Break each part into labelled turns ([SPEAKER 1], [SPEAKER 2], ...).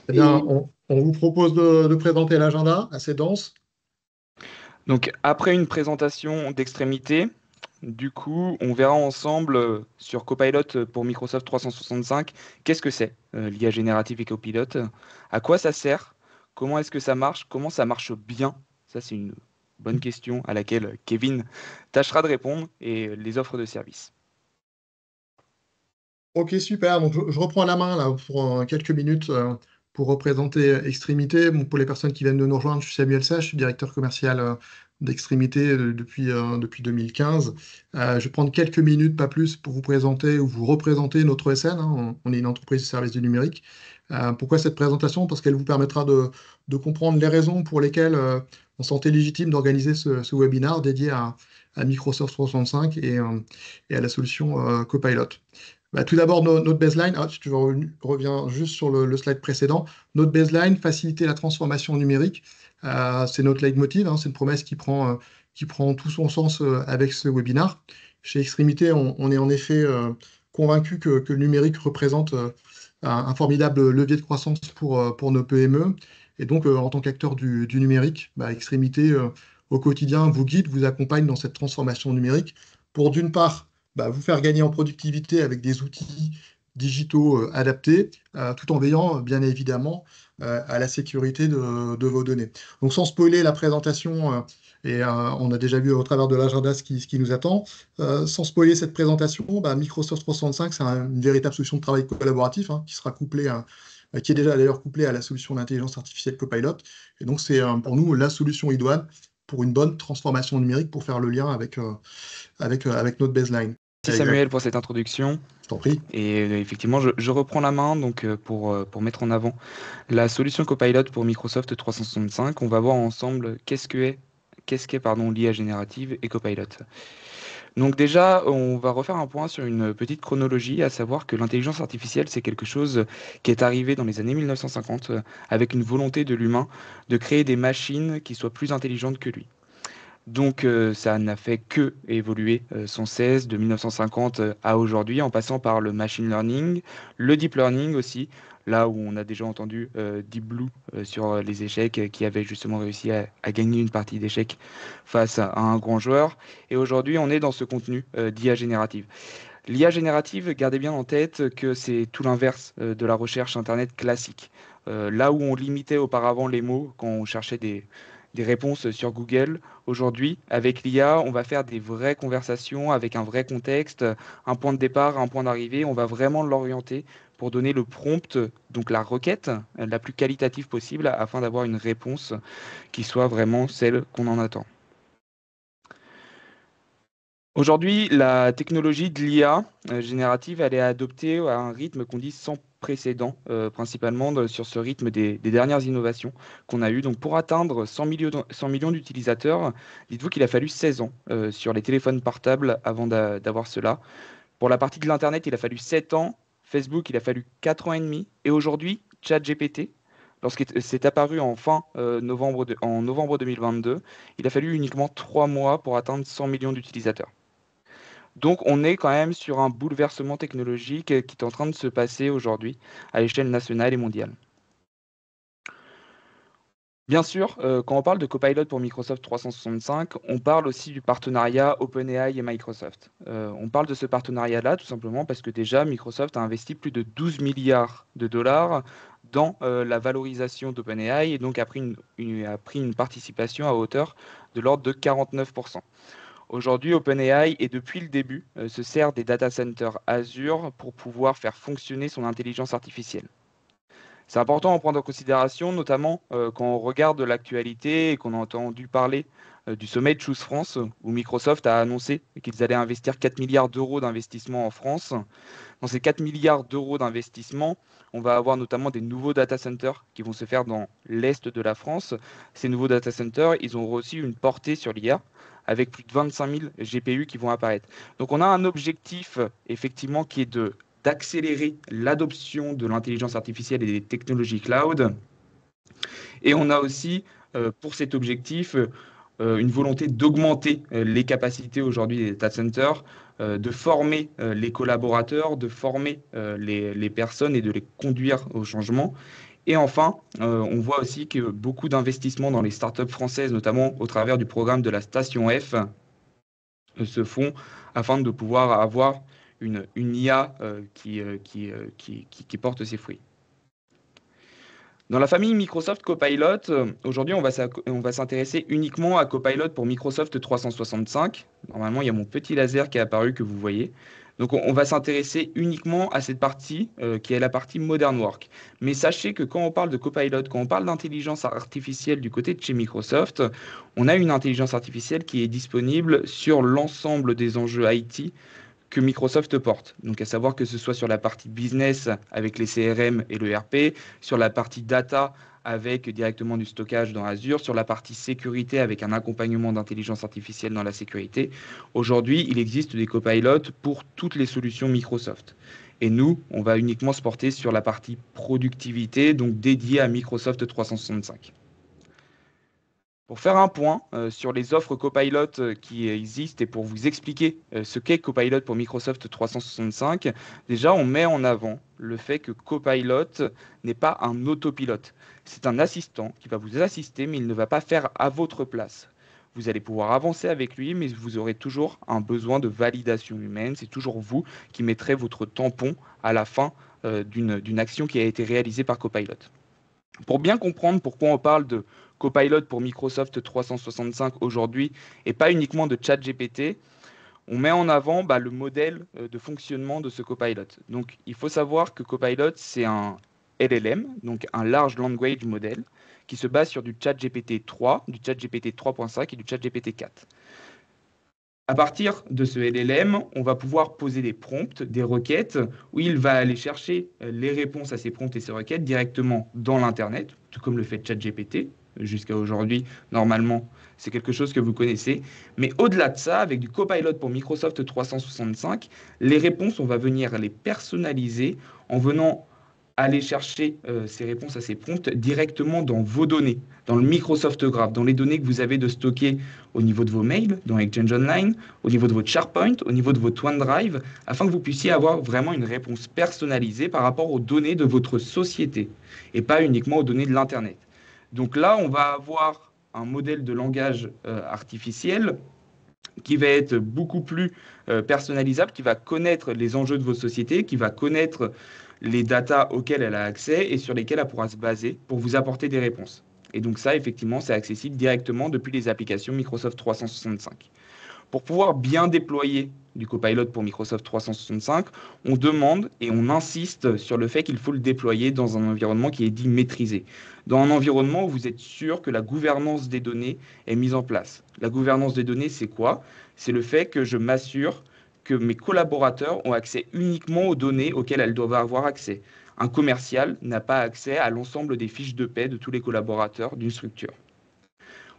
[SPEAKER 1] Eh bien,
[SPEAKER 2] Et
[SPEAKER 1] on vous propose de présenter l'agenda assez dense.
[SPEAKER 2] donc, après une présentation d'extrémité, du coup, on verra ensemble sur Copilot pour Microsoft 365, qu'est-ce que c'est l'IA générative et Copilot, à quoi ça sert, comment est-ce que ça marche, comment ça marche bien. Ça, c'est une bonne question à laquelle Kevin tâchera de répondre et les offres de services.
[SPEAKER 1] Ok, super. Donc, je reprends la main là pour quelques minutes pour représenter Extrémité. Bon, pour les personnes qui viennent de nous rejoindre, je suis Samuel Sage, je suis directeur commercial d'Extrémité depuis 2015. Je vais prendre quelques minutes, pas plus, pour vous présenter ou vous représenter notre SN, hein. On est une entreprise de services du numérique. Pourquoi cette présentation? Parce qu'elle vous permettra de comprendre les raisons pour lesquelles on sentait légitime d'organiser ce webinaire dédié à Microsoft 365 et à la solution Copilot. Bah, tout d'abord, notre baseline, si tu reviens juste sur le slide précédent, notre baseline, faciliter la transformation numérique, c'est notre leitmotiv, hein, c'est une promesse qui prend tout son sens avec ce webinaire. Chez Extrémité, on est en effet convaincu que le numérique représente un formidable levier de croissance pour nos PME. Et donc, en tant qu'acteur du numérique, bah, Extrémité, au quotidien, vous guide, vous accompagne dans cette transformation numérique pour, d'une part, bah, vous faire gagner en productivité avec des outils digitaux adaptés, tout en veillant bien évidemment à la sécurité de vos données. Donc sans spoiler la présentation, on a déjà vu au travers de l'agenda ce qui nous attend, sans spoiler cette présentation, bah, Microsoft 365, c'est une véritable solution de travail collaboratif hein, qui sera qui est déjà d'ailleurs couplée à la solution d'intelligence artificielle Copilot. Et donc c'est pour nous la solution idoine pour une bonne transformation numérique pour faire le lien avec notre baseline.
[SPEAKER 2] Merci Samuel pour cette introduction.
[SPEAKER 1] Je t'en prie.
[SPEAKER 2] Et effectivement, je reprends la main donc, pour mettre en avant la solution Copilot pour Microsoft 365. On va voir ensemble qu'est-ce qu'est pardon, l'IA générative et Copilot. Donc déjà, on va refaire un point sur une petite chronologie, à savoir que l'intelligence artificielle, c'est quelque chose qui est arrivé dans les années 1950 avec une volonté de l'humain de créer des machines qui soient plus intelligentes que lui. Donc ça n'a fait que évoluer sans cesse de 1950 à aujourd'hui, en passant par le machine learning, le deep learning aussi, là où on a déjà entendu Deep Blue sur les échecs, qui avait justement réussi à gagner une partie d'échecs face à un grand joueur. Et aujourd'hui, on est dans ce contenu d'IA générative. L'IA générative, gardez bien en tête que c'est tout l'inverse de la recherche Internet classique. Là où on limitait auparavant les mots quand on cherchait des réponses sur Google, aujourd'hui, avec l'IA, on va faire des vraies conversations avec un vrai contexte, un point de départ, un point d'arrivée. On va vraiment l'orienter pour donner le prompt, donc la requête, la plus qualitative possible afin d'avoir une réponse qui soit vraiment celle qu'on en attend. Aujourd'hui, la technologie de l'IA générative, elle est adoptée à un rythme qu'on dit sans précédent, principalement sur ce rythme des dernières innovations qu'on a eues. Donc, pour atteindre 100 millions d'utilisateurs, dites-vous qu'il a fallu 16 ans sur les téléphones portables avant d'avoir cela. Pour la partie de l'Internet, il a fallu 7 ans. Facebook, il a fallu 4 ans et demi. Et aujourd'hui, ChatGPT, lorsqu'il s'est apparu en novembre 2022, il a fallu uniquement 3 mois pour atteindre 100 millions d'utilisateurs. Donc, on est quand même sur un bouleversement technologique qui est en train de se passer aujourd'hui à l'échelle nationale et mondiale. Bien sûr, quand on parle de Copilot pour Microsoft 365, on parle aussi du partenariat OpenAI et Microsoft. On parle de ce partenariat-là tout simplement parce que déjà, Microsoft a investi plus de 12 milliards de dollars dans la valorisation d'OpenAI et donc a pris une participation à hauteur de l'ordre de 49%. Aujourd'hui, OpenAI, et depuis le début, se sert des data centers Azure pour pouvoir faire fonctionner son intelligence artificielle. C'est important à prendre en considération, notamment quand on regarde l'actualité et qu'on a entendu parler du sommet de Choose France, où Microsoft a annoncé qu'ils allaient investir 4 milliards d'euros d'investissement en France. Dans ces 4 milliards d'euros d'investissement, on va avoir notamment des nouveaux data centers qui vont se faire dans l'est de la France. Ces nouveaux data centers, ils ont aussi une portée sur l'IA avec plus de 25 000 GPU qui vont apparaître. Donc on a un objectif effectivement qui est de d'accélérer l'adoption de l'intelligence artificielle et des technologies cloud. Et on a aussi, pour cet objectif, une volonté d'augmenter les capacités aujourd'hui des data centers, de former les collaborateurs, de former les personnes et de les conduire au changement. Et enfin, on voit aussi que beaucoup d'investissements dans les startups françaises, notamment au travers du programme de la Station F, se font afin de pouvoir avoir une IA qui porte ses fruits. Dans la famille Microsoft Copilot, aujourd'hui, on va s'intéresser uniquement à Copilot pour Microsoft 365. Normalement, il y a mon petit laser qui est apparu que vous voyez. Donc, on va s'intéresser uniquement à cette partie qui est la partie Modern Work. Mais sachez que quand on parle de Copilot, quand on parle d'intelligence artificielle du côté de chez Microsoft, on a une intelligence artificielle qui est disponible sur l'ensemble des enjeux IT que Microsoft porte. Donc, à savoir que ce soit sur la partie business avec les CRM et le RP, sur la partie data avec directement du stockage dans Azure, sur la partie sécurité avec un accompagnement d'intelligence artificielle dans la sécurité. Aujourd'hui, il existe des copilotes pour toutes les solutions Microsoft. Et nous, on va uniquement se porter sur la partie productivité, donc dédiée à Microsoft 365. Pour faire un point sur les offres Copilot qui existent et pour vous expliquer ce qu'est Copilot pour Microsoft 365, déjà on met en avant le fait que Copilot n'est pas un autopilote. C'est un assistant qui va vous assister, mais il ne va pas faire à votre place. Vous allez pouvoir avancer avec lui, mais vous aurez toujours un besoin de validation humaine. C'est toujours vous qui mettrez votre tampon à la fin d'une action qui a été réalisée par Copilot. Pour bien comprendre pourquoi on parle de Copilot pour Microsoft 365 aujourd'hui et pas uniquement de ChatGPT, on met en avant le modèle de fonctionnement de ce Copilot. Donc, il faut savoir que Copilot, c'est un LLM, donc un Large Language Model, qui se base sur du ChatGPT 3, du ChatGPT 3.5 et du ChatGPT 4. À partir de ce LLM, on va pouvoir poser des prompts, des requêtes, où il va aller chercher les réponses à ces prompts et ces requêtes directement dans l'Internet, tout comme le fait ChatGPT. Jusqu'à aujourd'hui, normalement, c'est quelque chose que vous connaissez. Mais au-delà de ça, avec du Copilot pour Microsoft 365, les réponses, on va venir les personnaliser en venant aller chercher ces réponses à ces prompts directement dans vos données, dans le Microsoft Graph, dans les données que vous avez de stocker au niveau de vos mails, dans Exchange Online, au niveau de votre SharePoint, au niveau de votre OneDrive, afin que vous puissiez avoir vraiment une réponse personnalisée par rapport aux données de votre société et pas uniquement aux données de l'Internet. Donc là, on va avoir un modèle de langage artificiel qui va être beaucoup plus personnalisable, qui va connaître les enjeux de vos sociétés, qui va connaître les datas auxquelles elle a accès et sur lesquelles elle pourra se baser pour vous apporter des réponses. Et donc ça, effectivement, c'est accessible directement depuis les applications Microsoft 365. Pour pouvoir bien déployer du Copilot pour Microsoft 365, on demande et on insiste sur le fait qu'il faut le déployer dans un environnement qui est dit maîtrisé. Dans un environnement où vous êtes sûr que la gouvernance des données est mise en place. La gouvernance des données, c'est quoi? C'est le fait que je m'assure que mes collaborateurs ont accès uniquement aux données auxquelles elles doivent avoir accès. Un commercial n'a pas accès à l'ensemble des fiches de paie de tous les collaborateurs d'une structure.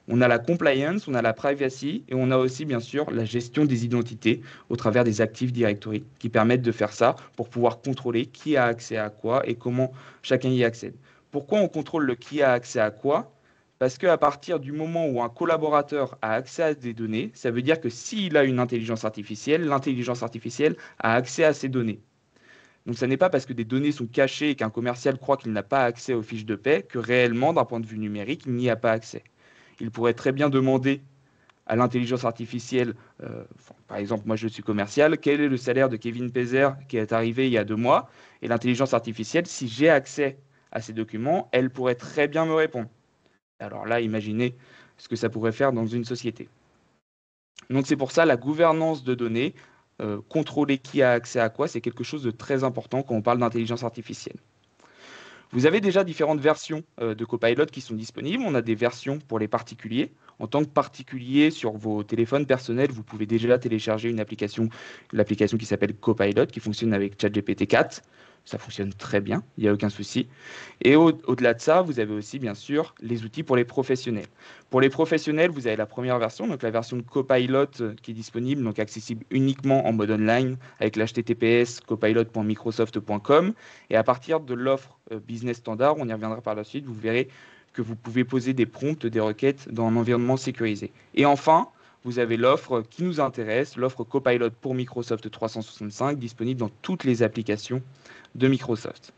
[SPEAKER 2] On a la compliance, on a la privacy et on a aussi bien sûr la gestion des identités au travers des Active Directory qui permettent de faire ça pour pouvoir contrôler qui a accès à quoi et comment chacun y accède. Pourquoi on contrôle le qui a accès à quoi? Parce qu'à partir du moment où un collaborateur a accès à des données, ça veut dire que s'il a une intelligence artificielle, l'intelligence artificielle a accès à ces données. Donc, ça n'est pas parce que des données sont cachées et qu'un commercial croit qu'il n'a pas accès aux fiches de paie que réellement, d'un point de vue numérique, il n'y a pas accès. Il pourrait très bien demander à l'intelligence artificielle, par exemple, moi je suis commercial, quel est le salaire de Kevin Pezer qui est arrivé il y a 2 mois? Et l'intelligence artificielle, si j'ai accès à ces documents, elle pourrait très bien me répondre. Alors là, imaginez ce que ça pourrait faire dans une société. Donc c'est pour ça la gouvernance de données, contrôler qui a accès à quoi, c'est quelque chose de très important quand on parle d'intelligence artificielle. Vous avez déjà différentes versions de Copilot qui sont disponibles. On a des versions pour les particuliers. En tant que particulier, sur vos téléphones personnels, vous pouvez déjà télécharger l'application qui s'appelle Copilot, qui fonctionne avec ChatGPT 4. Ça fonctionne très bien, il n'y a aucun souci. Et au-delà de ça, vous avez aussi, bien sûr, les outils pour les professionnels. Pour les professionnels, vous avez la première version, donc la version de Copilot qui est disponible, donc accessible uniquement en mode online, avec l'HTTPS copilot.microsoft.com. Et à partir de l'offre business standard, on y reviendra par la suite, vous verrez que vous pouvez poser des prompts, des requêtes dans un environnement sécurisé. Et enfin, vous avez l'offre qui nous intéresse, l'offre Copilot pour Microsoft 365, disponible dans toutes les applications de Microsoft.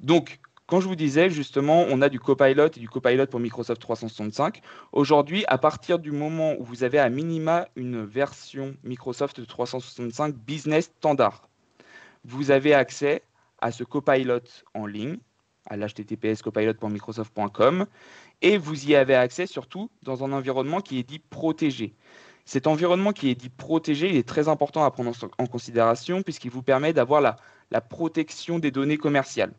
[SPEAKER 2] Donc, quand je vous disais justement, on a du Copilot et du Copilot pour Microsoft 365. Aujourd'hui, à partir du moment où vous avez à minima une version Microsoft 365 Business Standard, vous avez accès à ce Copilot en ligne, à l'https copilot.microsoft.com, et vous y avez accès surtout dans un environnement qui est dit protégé. Cet environnement qui est dit protégé, il est très important à prendre en considération puisqu'il vous permet d'avoir la protection des données commerciales.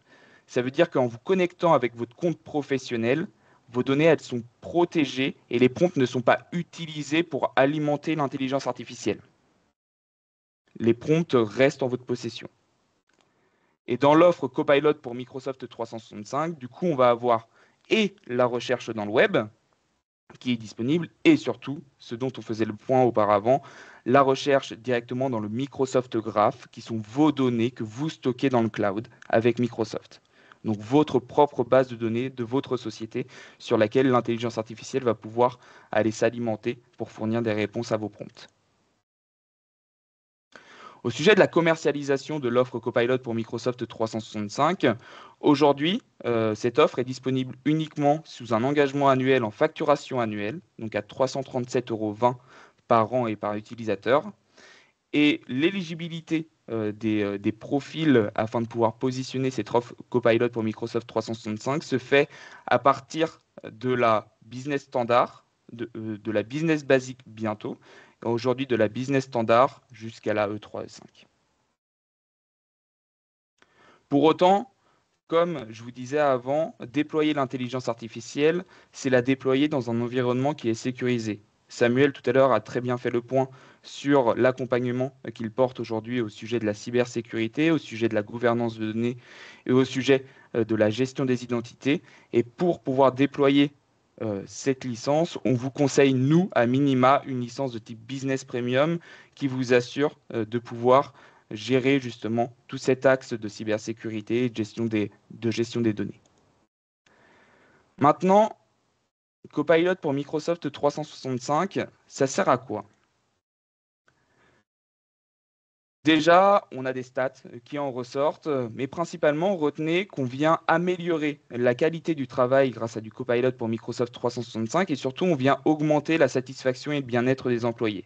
[SPEAKER 2] Ça veut dire qu'en vous connectant avec votre compte professionnel, vos données elles sont protégées et les prompts ne sont pas utilisés pour alimenter l'intelligence artificielle. Les prompts restent en votre possession. Et dans l'offre Copilot pour Microsoft 365, du coup, on va avoir et la recherche dans le web qui est disponible et surtout, ce dont on faisait le point auparavant, la recherche directement dans le Microsoft Graph, qui sont vos données que vous stockez dans le cloud avec Microsoft. Donc votre propre base de données de votre société sur laquelle l'intelligence artificielle va pouvoir aller s'alimenter pour fournir des réponses à vos prompts. Au sujet de la commercialisation de l'offre Copilot pour Microsoft 365, aujourd'hui, cette offre est disponible uniquement sous un engagement annuel en facturation annuelle, donc à 337,20 € par an et par utilisateur. Et l'éligibilité des profils afin de pouvoir positionner cette offre Copilot pour Microsoft 365 se fait à partir de la business standard, de la business basique bientôt, aujourd'hui de la business standard jusqu'à la E3 et 5. Pour autant, comme je vous disais avant, déployer l'intelligence artificielle, c'est la déployer dans un environnement qui est sécurisé. Samuel, tout à l'heure, a très bien fait le point sur l'accompagnement qu'il porte aujourd'hui au sujet de la cybersécurité, au sujet de la gouvernance de données et au sujet de la gestion des identités. Et pour pouvoir déployer cette licence, on vous conseille, nous, à minima, une licence de type Business Premium qui vous assure de pouvoir gérer justement tout cet axe de cybersécurité et de gestion des données. Maintenant, Copilot pour Microsoft 365, ça sert à quoi? Déjà, on a des stats qui en ressortent, mais principalement, retenez qu'on vient améliorer la qualité du travail grâce à du Copilot pour Microsoft 365 et surtout, on vient augmenter la satisfaction et le bien-être des employés.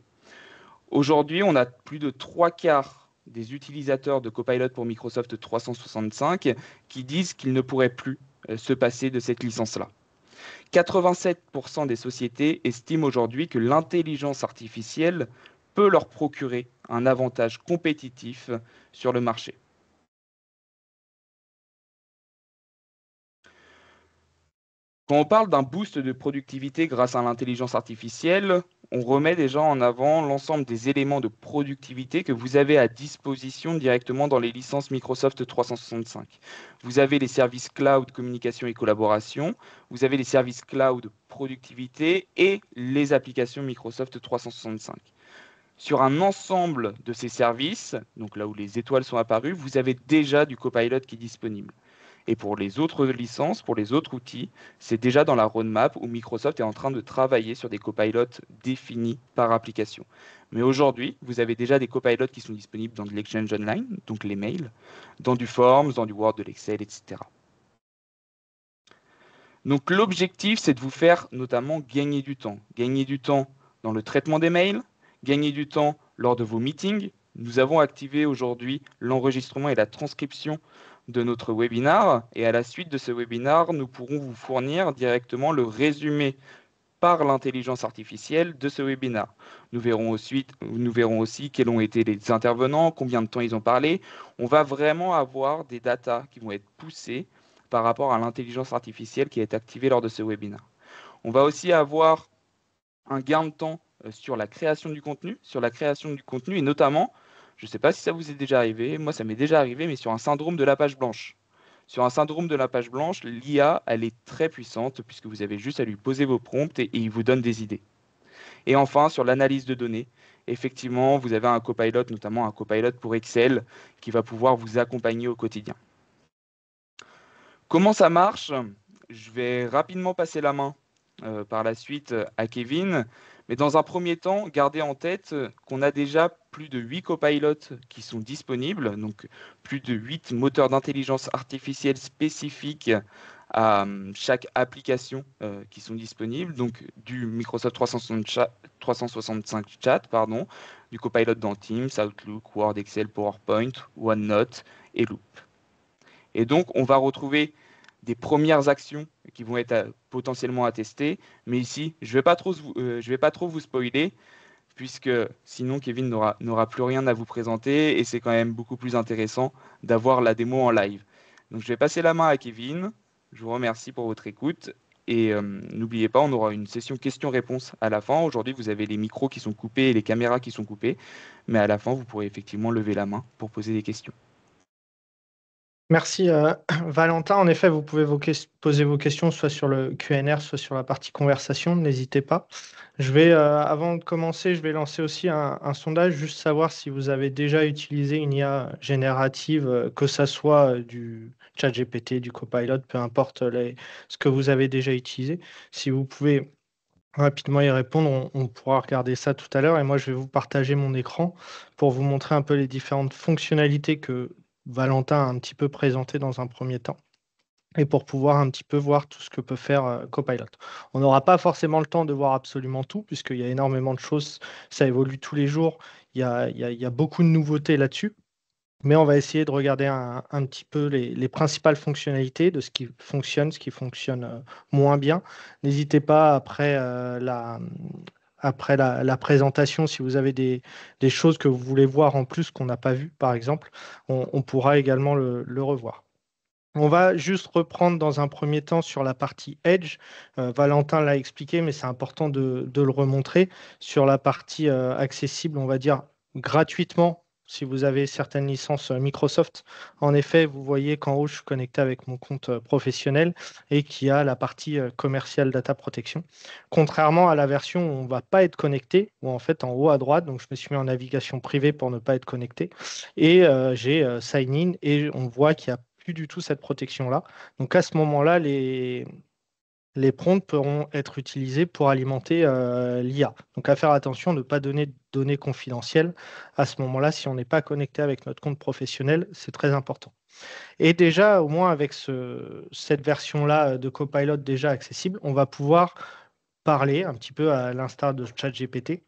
[SPEAKER 2] Aujourd'hui, on a plus de 3/4 des utilisateurs de Copilot pour Microsoft 365 qui disent qu'ils ne pourraient plus se passer de cette licence-là. 87% des sociétés estiment aujourd'hui que l'intelligence artificielle peut leur procurer un avantage compétitif sur le marché. Quand on parle d'un boost de productivité grâce à l'intelligence artificielle, on remet déjà en avant l'ensemble des éléments de productivité que vous avez à disposition directement dans les licences Microsoft 365. Vous avez les services cloud communication et collaboration, vous avez les services cloud productivité et les applications Microsoft 365. Sur un ensemble de ces services, donc là où les étoiles sont apparues, vous avez déjà du Copilot qui est disponible. Et pour les autres licences, pour les autres outils, c'est déjà dans la roadmap où Microsoft est en train de travailler sur des copilotes définis par application. Mais aujourd'hui, vous avez déjà des copilotes qui sont disponibles dans de l'Exchange Online, donc les mails, dans du Forms, dans du Word, de l'Excel, etc. Donc l'objectif, c'est de vous faire notamment gagner du temps. Gagner du temps dans le traitement des mails, gagner du temps lors de vos meetings. Nous avons activé aujourd'hui l'enregistrement et la transcription de notre webinar. Et à la suite de ce webinar, nous pourrons vous fournir directement le résumé par l'intelligence artificielle de ce webinar. Nous verrons aussi quels ont été les intervenants, combien de temps ils ont parlé. On va vraiment avoir des datas qui vont être poussées par rapport à l'intelligence artificielle qui est activée lors de ce webinar. On va aussi avoir un gain de temps sur la création du contenu, et notamment, je ne sais pas si ça vous est déjà arrivé, moi ça m'est déjà arrivé, mais sur un syndrome de la page blanche. Sur un syndrome de la page blanche, l'IA, elle est très puissante puisque vous avez juste à lui poser vos prompts et il vous donne des idées. Et enfin, sur l'analyse de données, effectivement, vous avez un copilot, notamment un copilot pour Excel, qui va pouvoir vous accompagner au quotidien. Comment ça marche? Je vais rapidement passer la main par la suite à Kevin, Mais dans un premier temps, gardez en tête qu'on a déjà plus de 8 copilotes qui sont disponibles, donc plus de 8 moteurs d'intelligence artificielle spécifiques à chaque application qui sont disponibles, donc du Microsoft 365 Chat, pardon, du Copilot dans Teams, Outlook, Word, Excel, PowerPoint, OneNote et Loop. Et donc, on va retrouver des premières actions qui vont être potentiellement à tester. Mais ici, je ne vais pas trop vous spoiler, puisque sinon Kevin n'aura plus rien à vous présenter et c'est quand même beaucoup plus intéressant d'avoir la démo en live. Donc, je vais passer la main à Kevin. Je vous remercie pour votre écoute. Et n'oubliez pas, on aura une session questions-réponses à la fin. Aujourd'hui, vous avez les micros qui sont coupés et les caméras qui sont coupées. Mais à la fin, vous pourrez effectivement lever la main pour poser des questions.
[SPEAKER 3] Merci Valentin. En effet, vous pouvez poser vos questions soit sur le Q&R, soit sur la partie conversation. N'hésitez pas. Avant de commencer, je vais lancer aussi un sondage, juste savoir si vous avez déjà utilisé une IA générative, que ça soit du ChatGPT, du Copilot, peu importe ce que vous avez déjà utilisé. Si vous pouvez rapidement y répondre, on pourra regarder ça tout à l'heure. Et moi, je vais vous partager mon écran pour vous montrer un peu les différentes fonctionnalités que Valentin a un petit peu présentées dans un premier temps et pour pouvoir un petit peu voir tout ce que peut faire Copilot. On n'aura pas forcément le temps de voir absolument tout, puisqu'il y a énormément de choses, ça évolue tous les jours, il y a beaucoup de nouveautés là-dessus. Mais on va essayer de regarder un petit peu les principales fonctionnalités de ce qui fonctionne moins bien. N'hésitez pas après la présentation, si vous avez des choses que vous voulez voir en plus qu'on n'a pas vues, par exemple, on pourra également le revoir. On va juste reprendre dans un premier temps sur la partie Edge. Valentin l'a expliqué, mais c'est important de le remontrer. Sur la partie accessible, on va dire gratuitement, si vous avez certaines licences Microsoft. En effet, vous voyez qu'en haut, je suis connecté avec mon compte professionnel et qu'il y a la partie commercial data protection. Contrairement à la version où on ne va pas être connecté, où en fait en haut à droite, donc je me suis mis en navigation privée pour ne pas être connecté, et j'ai sign in et on voit qu'il y a plus du tout cette protection-là. Donc à ce moment-là, les prompts pourront être utilisés pour alimenter l'IA. Donc à faire attention de ne pas donner de données confidentielles à ce moment-là si on n'est pas connecté avec notre compte professionnel, c'est très important. Et déjà, au moins avec cette version-là de Copilot déjà accessible, on va pouvoir parler un petit peu à l'instar de ChatGPT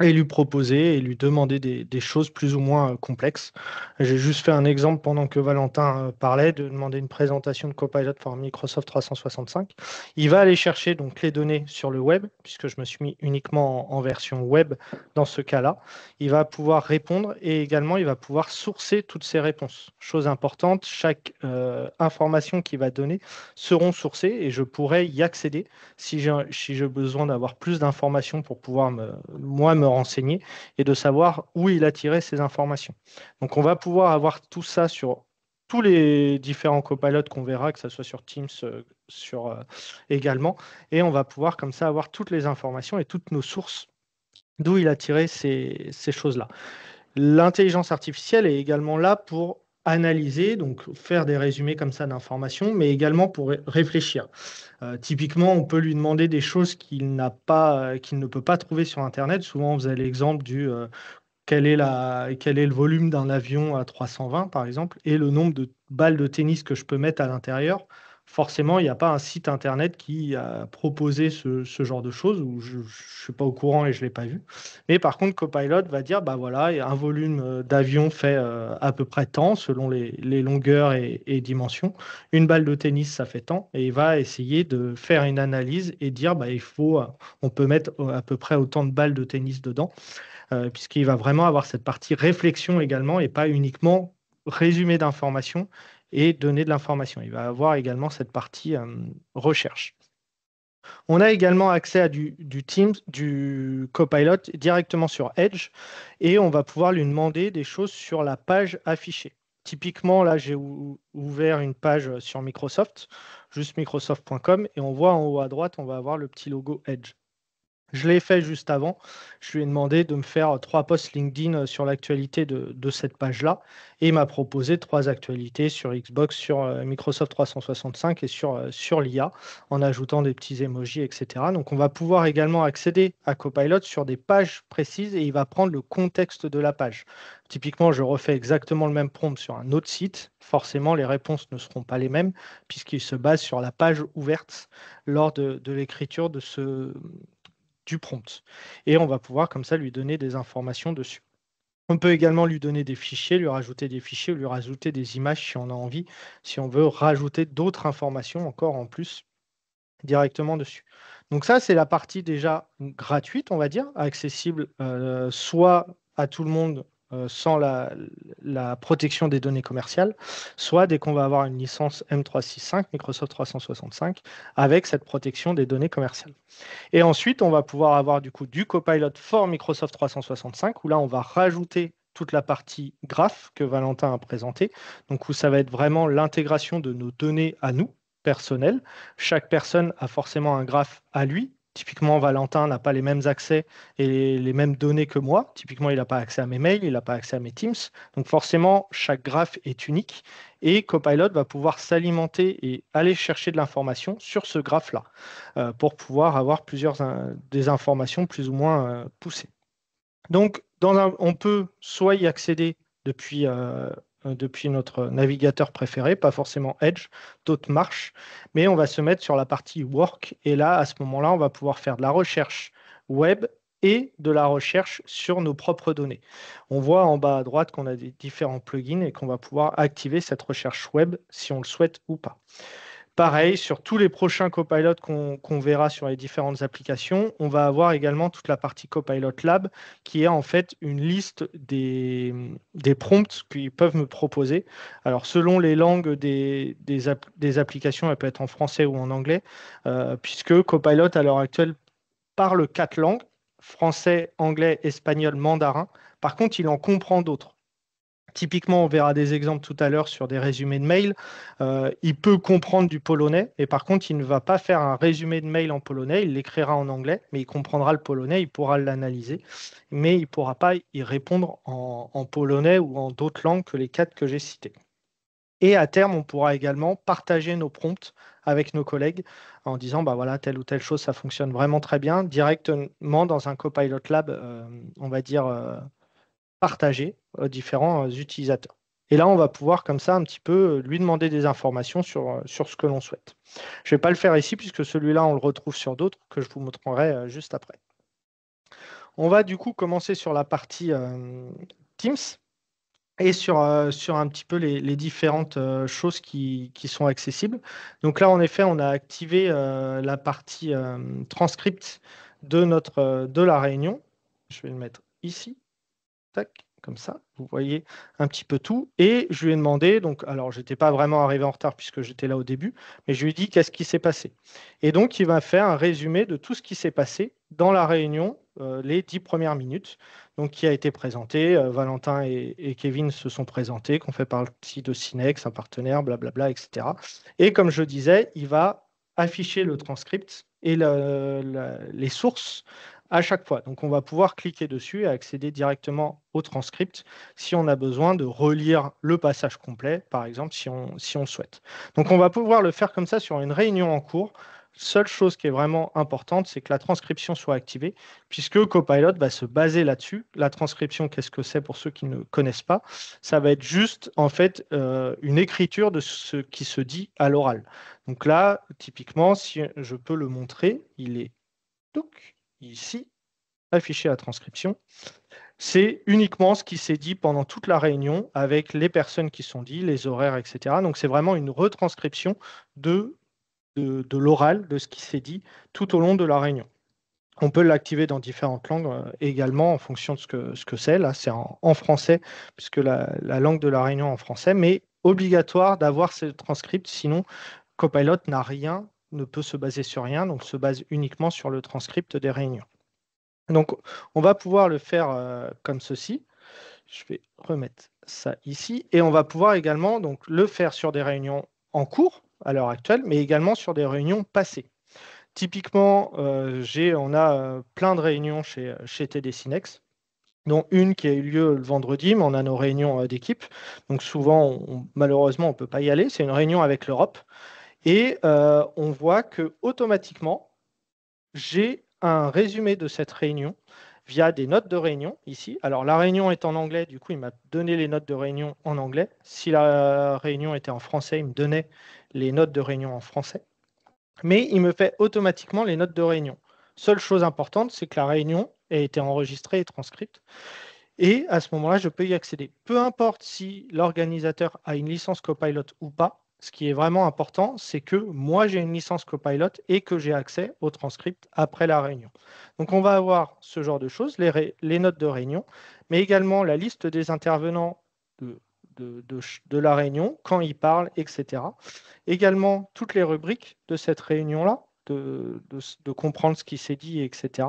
[SPEAKER 3] et lui proposer et lui demander des choses plus ou moins complexes. J'ai juste fait un exemple pendant que Valentin parlait, de demander une présentation de Copilot pour Microsoft 365. Il va aller chercher donc les données sur le web, puisque je me suis mis uniquement en version web dans ce cas-là. Il va pouvoir répondre et également il va pouvoir sourcer toutes ces réponses. Chose importante, chaque information qu'il va donner seront sourcées et je pourrai y accéder si j'ai besoin d'avoir plus d'informations pour pouvoir moi me renseigner et de savoir où il a tiré ces informations. Donc on va pouvoir avoir tout ça sur tous les différents copilotes qu'on verra, que ce soit sur Teams, également, et on va pouvoir comme ça avoir toutes les informations et toutes nos sources d'où il a tiré ces choses-là. L'intelligence artificielle est également là pour analyser, donc faire des résumés comme ça d'informations, mais également pour réfléchir. Typiquement, on peut lui demander des choses qu'il ne peut pas trouver sur Internet. Souvent, vous avez l'exemple du quel est le volume d'un avion à 320, par exemple, et le nombre de balles de tennis que je peux mettre à l'intérieur. Forcément, il n'y a pas un site Internet qui a proposé ce genre de choses, ou je ne suis pas au courant et je ne l'ai pas vu. Mais par contre, Copilot va dire, bah voilà, un volume d'avion fait à peu près tant, selon les longueurs et dimensions. Une balle de tennis, ça fait tant, et il va essayer de faire une analyse et dire, bah, on peut mettre à peu près autant de balles de tennis dedans, puisqu'il va vraiment avoir cette partie réflexion également et pas uniquement résumé d'informations et donner de l'information. Il va avoir également cette partie recherche. On a également accès à du Teams, du Copilot directement sur Edge et on va pouvoir lui demander des choses sur la page affichée. Typiquement, là, j'ai ouvert une page sur Microsoft, juste microsoft.com, et on voit en haut à droite, on va avoir le petit logo Edge. Je l'ai fait juste avant. Je lui ai demandé de me faire 3 posts LinkedIn sur l'actualité de cette page-là. Et il m'a proposé 3 actualités sur Xbox, sur Microsoft 365 et sur l'IA, en ajoutant des petits emojis, etc. Donc, on va pouvoir également accéder à Copilot sur des pages précises et il va prendre le contexte de la page. Typiquement, je refais exactement le même prompt sur un autre site. Forcément, les réponses ne seront pas les mêmes puisqu'il se base sur la page ouverte lors de l'écriture du prompt. Et on va pouvoir comme ça lui donner des informations dessus. On peut également lui donner des fichiers, lui rajouter des fichiers ou lui rajouter des images si on a envie, si on veut rajouter d'autres informations encore en plus directement dessus. Donc ça, c'est la partie déjà gratuite, on va dire, accessible soit à tout le monde sans la protection des données commerciales, soit dès qu'on va avoir une licence M365, Microsoft 365, avec cette protection des données commerciales. Et ensuite, on va pouvoir avoir du coup du Copilot for Microsoft 365, où là, on va rajouter toute la partie graph que Valentin a présentée. Donc, où ça va être vraiment l'intégration de nos données à nous, personnelles. Chaque personne a forcément un graphe à lui. Typiquement, Valentin n'a pas les mêmes accès et les mêmes données que moi. Typiquement, il n'a pas accès à mes mails, il n'a pas accès à mes Teams. Donc forcément, chaque graphe est unique et Copilot va pouvoir s'alimenter et aller chercher de l'information sur ce graphe-là pour pouvoir avoir des informations plus ou moins poussées. Donc, on peut soit y accéder depuis notre navigateur préféré, pas forcément Edge, d'autres marchent, mais on va se mettre sur la partie Work, et là, à ce moment-là, on va pouvoir faire de la recherche web et de la recherche sur nos propres données. On voit en bas à droite qu'on a des différents plugins et qu'on va pouvoir activer cette recherche web si on le souhaite ou pas. Pareil, sur tous les prochains copilotes qu'on verra sur les différentes applications, on va avoir également toute la partie Copilot Lab, qui est en fait une liste des prompts qu'ils peuvent me proposer. Alors, selon les langues des applications, elle peut être en français ou en anglais, puisque Copilot, à l'heure actuelle, parle 4 langues, français, anglais, espagnol, mandarin. Par contre, il en comprend d'autres. Typiquement, on verra des exemples tout à l'heure sur des résumés de mail. Il peut comprendre du polonais, et par contre, il ne va pas faire un résumé de mail en polonais, il l'écrira en anglais, mais il comprendra le polonais, il pourra l'analyser, mais il ne pourra pas y répondre en polonais ou en d'autres langues que les 4 que j'ai citées. Et à terme, on pourra également partager nos prompts avec nos collègues en disant, bah voilà, telle ou telle chose, ça fonctionne vraiment très bien, directement dans un Copilot Lab, on va dire, partagé aux différents utilisateurs. Et là, on va pouvoir comme ça un petit peu lui demander des informations sur ce que l'on souhaite. Je ne vais pas le faire ici puisque celui-là, on le retrouve sur d'autres que je vous montrerai juste après. On va du coup commencer sur la partie Teams et sur un petit peu les différentes choses qui sont accessibles. Donc là, en effet, on a activé la partie transcript de la réunion. Je vais le mettre ici. Tac, comme ça, vous voyez un petit peu tout. Et je lui ai demandé, donc, alors je n'étais pas vraiment arrivé en retard puisque j'étais là au début, mais je lui ai dit qu'est-ce qui s'est passé. Et donc, il va faire un résumé de tout ce qui s'est passé dans la réunion, les 10 premières minutes, donc qui a été présenté. Valentin et Kevin se sont présentés, qu'on fait partie de Cinex, un partenaire, blablabla, etc. Et comme je disais, il va afficher le transcript et les sources à chaque fois. Donc, on va pouvoir cliquer dessus et accéder directement au transcript si on a besoin de relire le passage complet, par exemple, si on souhaite. Donc, on va pouvoir le faire comme ça sur une réunion en cours. Seule chose qui est vraiment importante, c'est que la transcription soit activée, puisque Copilot va se baser là-dessus. La transcription, qu'est-ce que c'est pour ceux qui ne connaissent pas? Ça va être juste, en fait, une écriture de ce qui se dit à l'oral. Donc là, typiquement, si je peux le montrer, il est ici, afficher la transcription. C'est uniquement ce qui s'est dit pendant toute la réunion avec les personnes qui sont dites, les horaires, etc. Donc, c'est vraiment une retranscription de l'oral, de ce qui s'est dit tout au long de la réunion. On peut l'activer dans différentes langues également en fonction de ce que c'est. Là, c'est en français, puisque la langue de la réunion est en français, mais obligatoire d'avoir ce transcript, sinon Copilot n'a rien, ne peut se baser sur rien, donc se base uniquement sur le transcript des réunions. Donc, on va pouvoir le faire comme ceci. Je vais remettre ça ici. Et on va pouvoir également donc, le faire sur des réunions en cours à l'heure actuelle, mais également sur des réunions passées. Typiquement, on a plein de réunions chez TD Synnex, dont une qui a eu lieu le vendredi, mais on a nos réunions d'équipe. Donc souvent, malheureusement, on ne peut pas y aller. C'est une réunion avec l'Europe. Et on voit que automatiquement, j'ai un résumé de cette réunion via des notes de réunion ici. Alors la réunion est en anglais, du coup il m'a donné les notes de réunion en anglais. Si la réunion était en français, il me donnait les notes de réunion en français. Mais il me fait automatiquement les notes de réunion. Seule chose importante, c'est que la réunion a été enregistrée et transcrite. Et à ce moment-là, je peux y accéder. Peu importe si l'organisateur a une licence Copilot ou pas, ce qui est vraiment important, c'est que moi, j'ai une licence Copilot et que j'ai accès au transcript après la réunion. Donc, on va avoir ce genre de choses, les notes de réunion, mais également la liste des intervenants de la réunion, quand ils parlent, etc. Également, toutes les rubriques de cette réunion-là, de comprendre ce qui s'est dit, etc.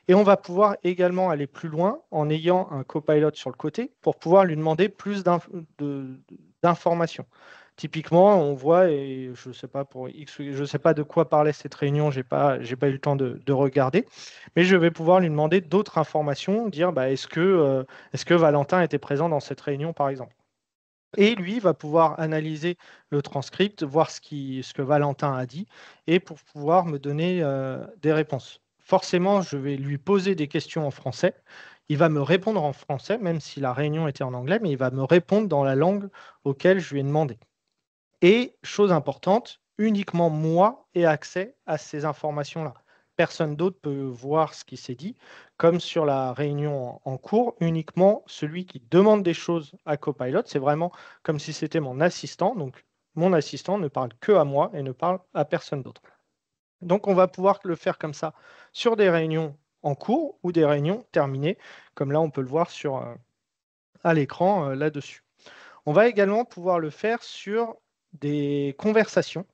[SPEAKER 3] Et on va pouvoir également aller plus loin en ayant un copilot sur le côté pour pouvoir lui demander plus d'informations. Typiquement, on voit, et je ne sais pas pour X, je sais pas de quoi parlait cette réunion, j'ai pas eu le temps de regarder, mais je vais pouvoir lui demander d'autres informations, dire est-ce que Valentin était présent dans cette réunion, par exemple. Et lui va pouvoir analyser le transcript, voir ce que Valentin a dit, et pour pouvoir me donner des réponses. Forcément, je vais lui poser des questions en français. Il va me répondre en français, même si la réunion était en anglais, mais il va me répondre dans la langue auquel je lui ai demandé. Et, chose importante, uniquement moi ai accès à ces informations-là. Personne d'autre peut voir ce qui s'est dit. Comme sur la réunion en cours, uniquement celui qui demande des choses à Copilot, c'est vraiment comme si c'était mon assistant. Donc, mon assistant ne parle que à moi et ne parle à personne d'autre. Donc, on va pouvoir le faire comme ça sur des réunions en cours ou des réunions terminées, comme là, on peut le voir à l'écran là-dessus. On va également pouvoir le faire sur des conversations,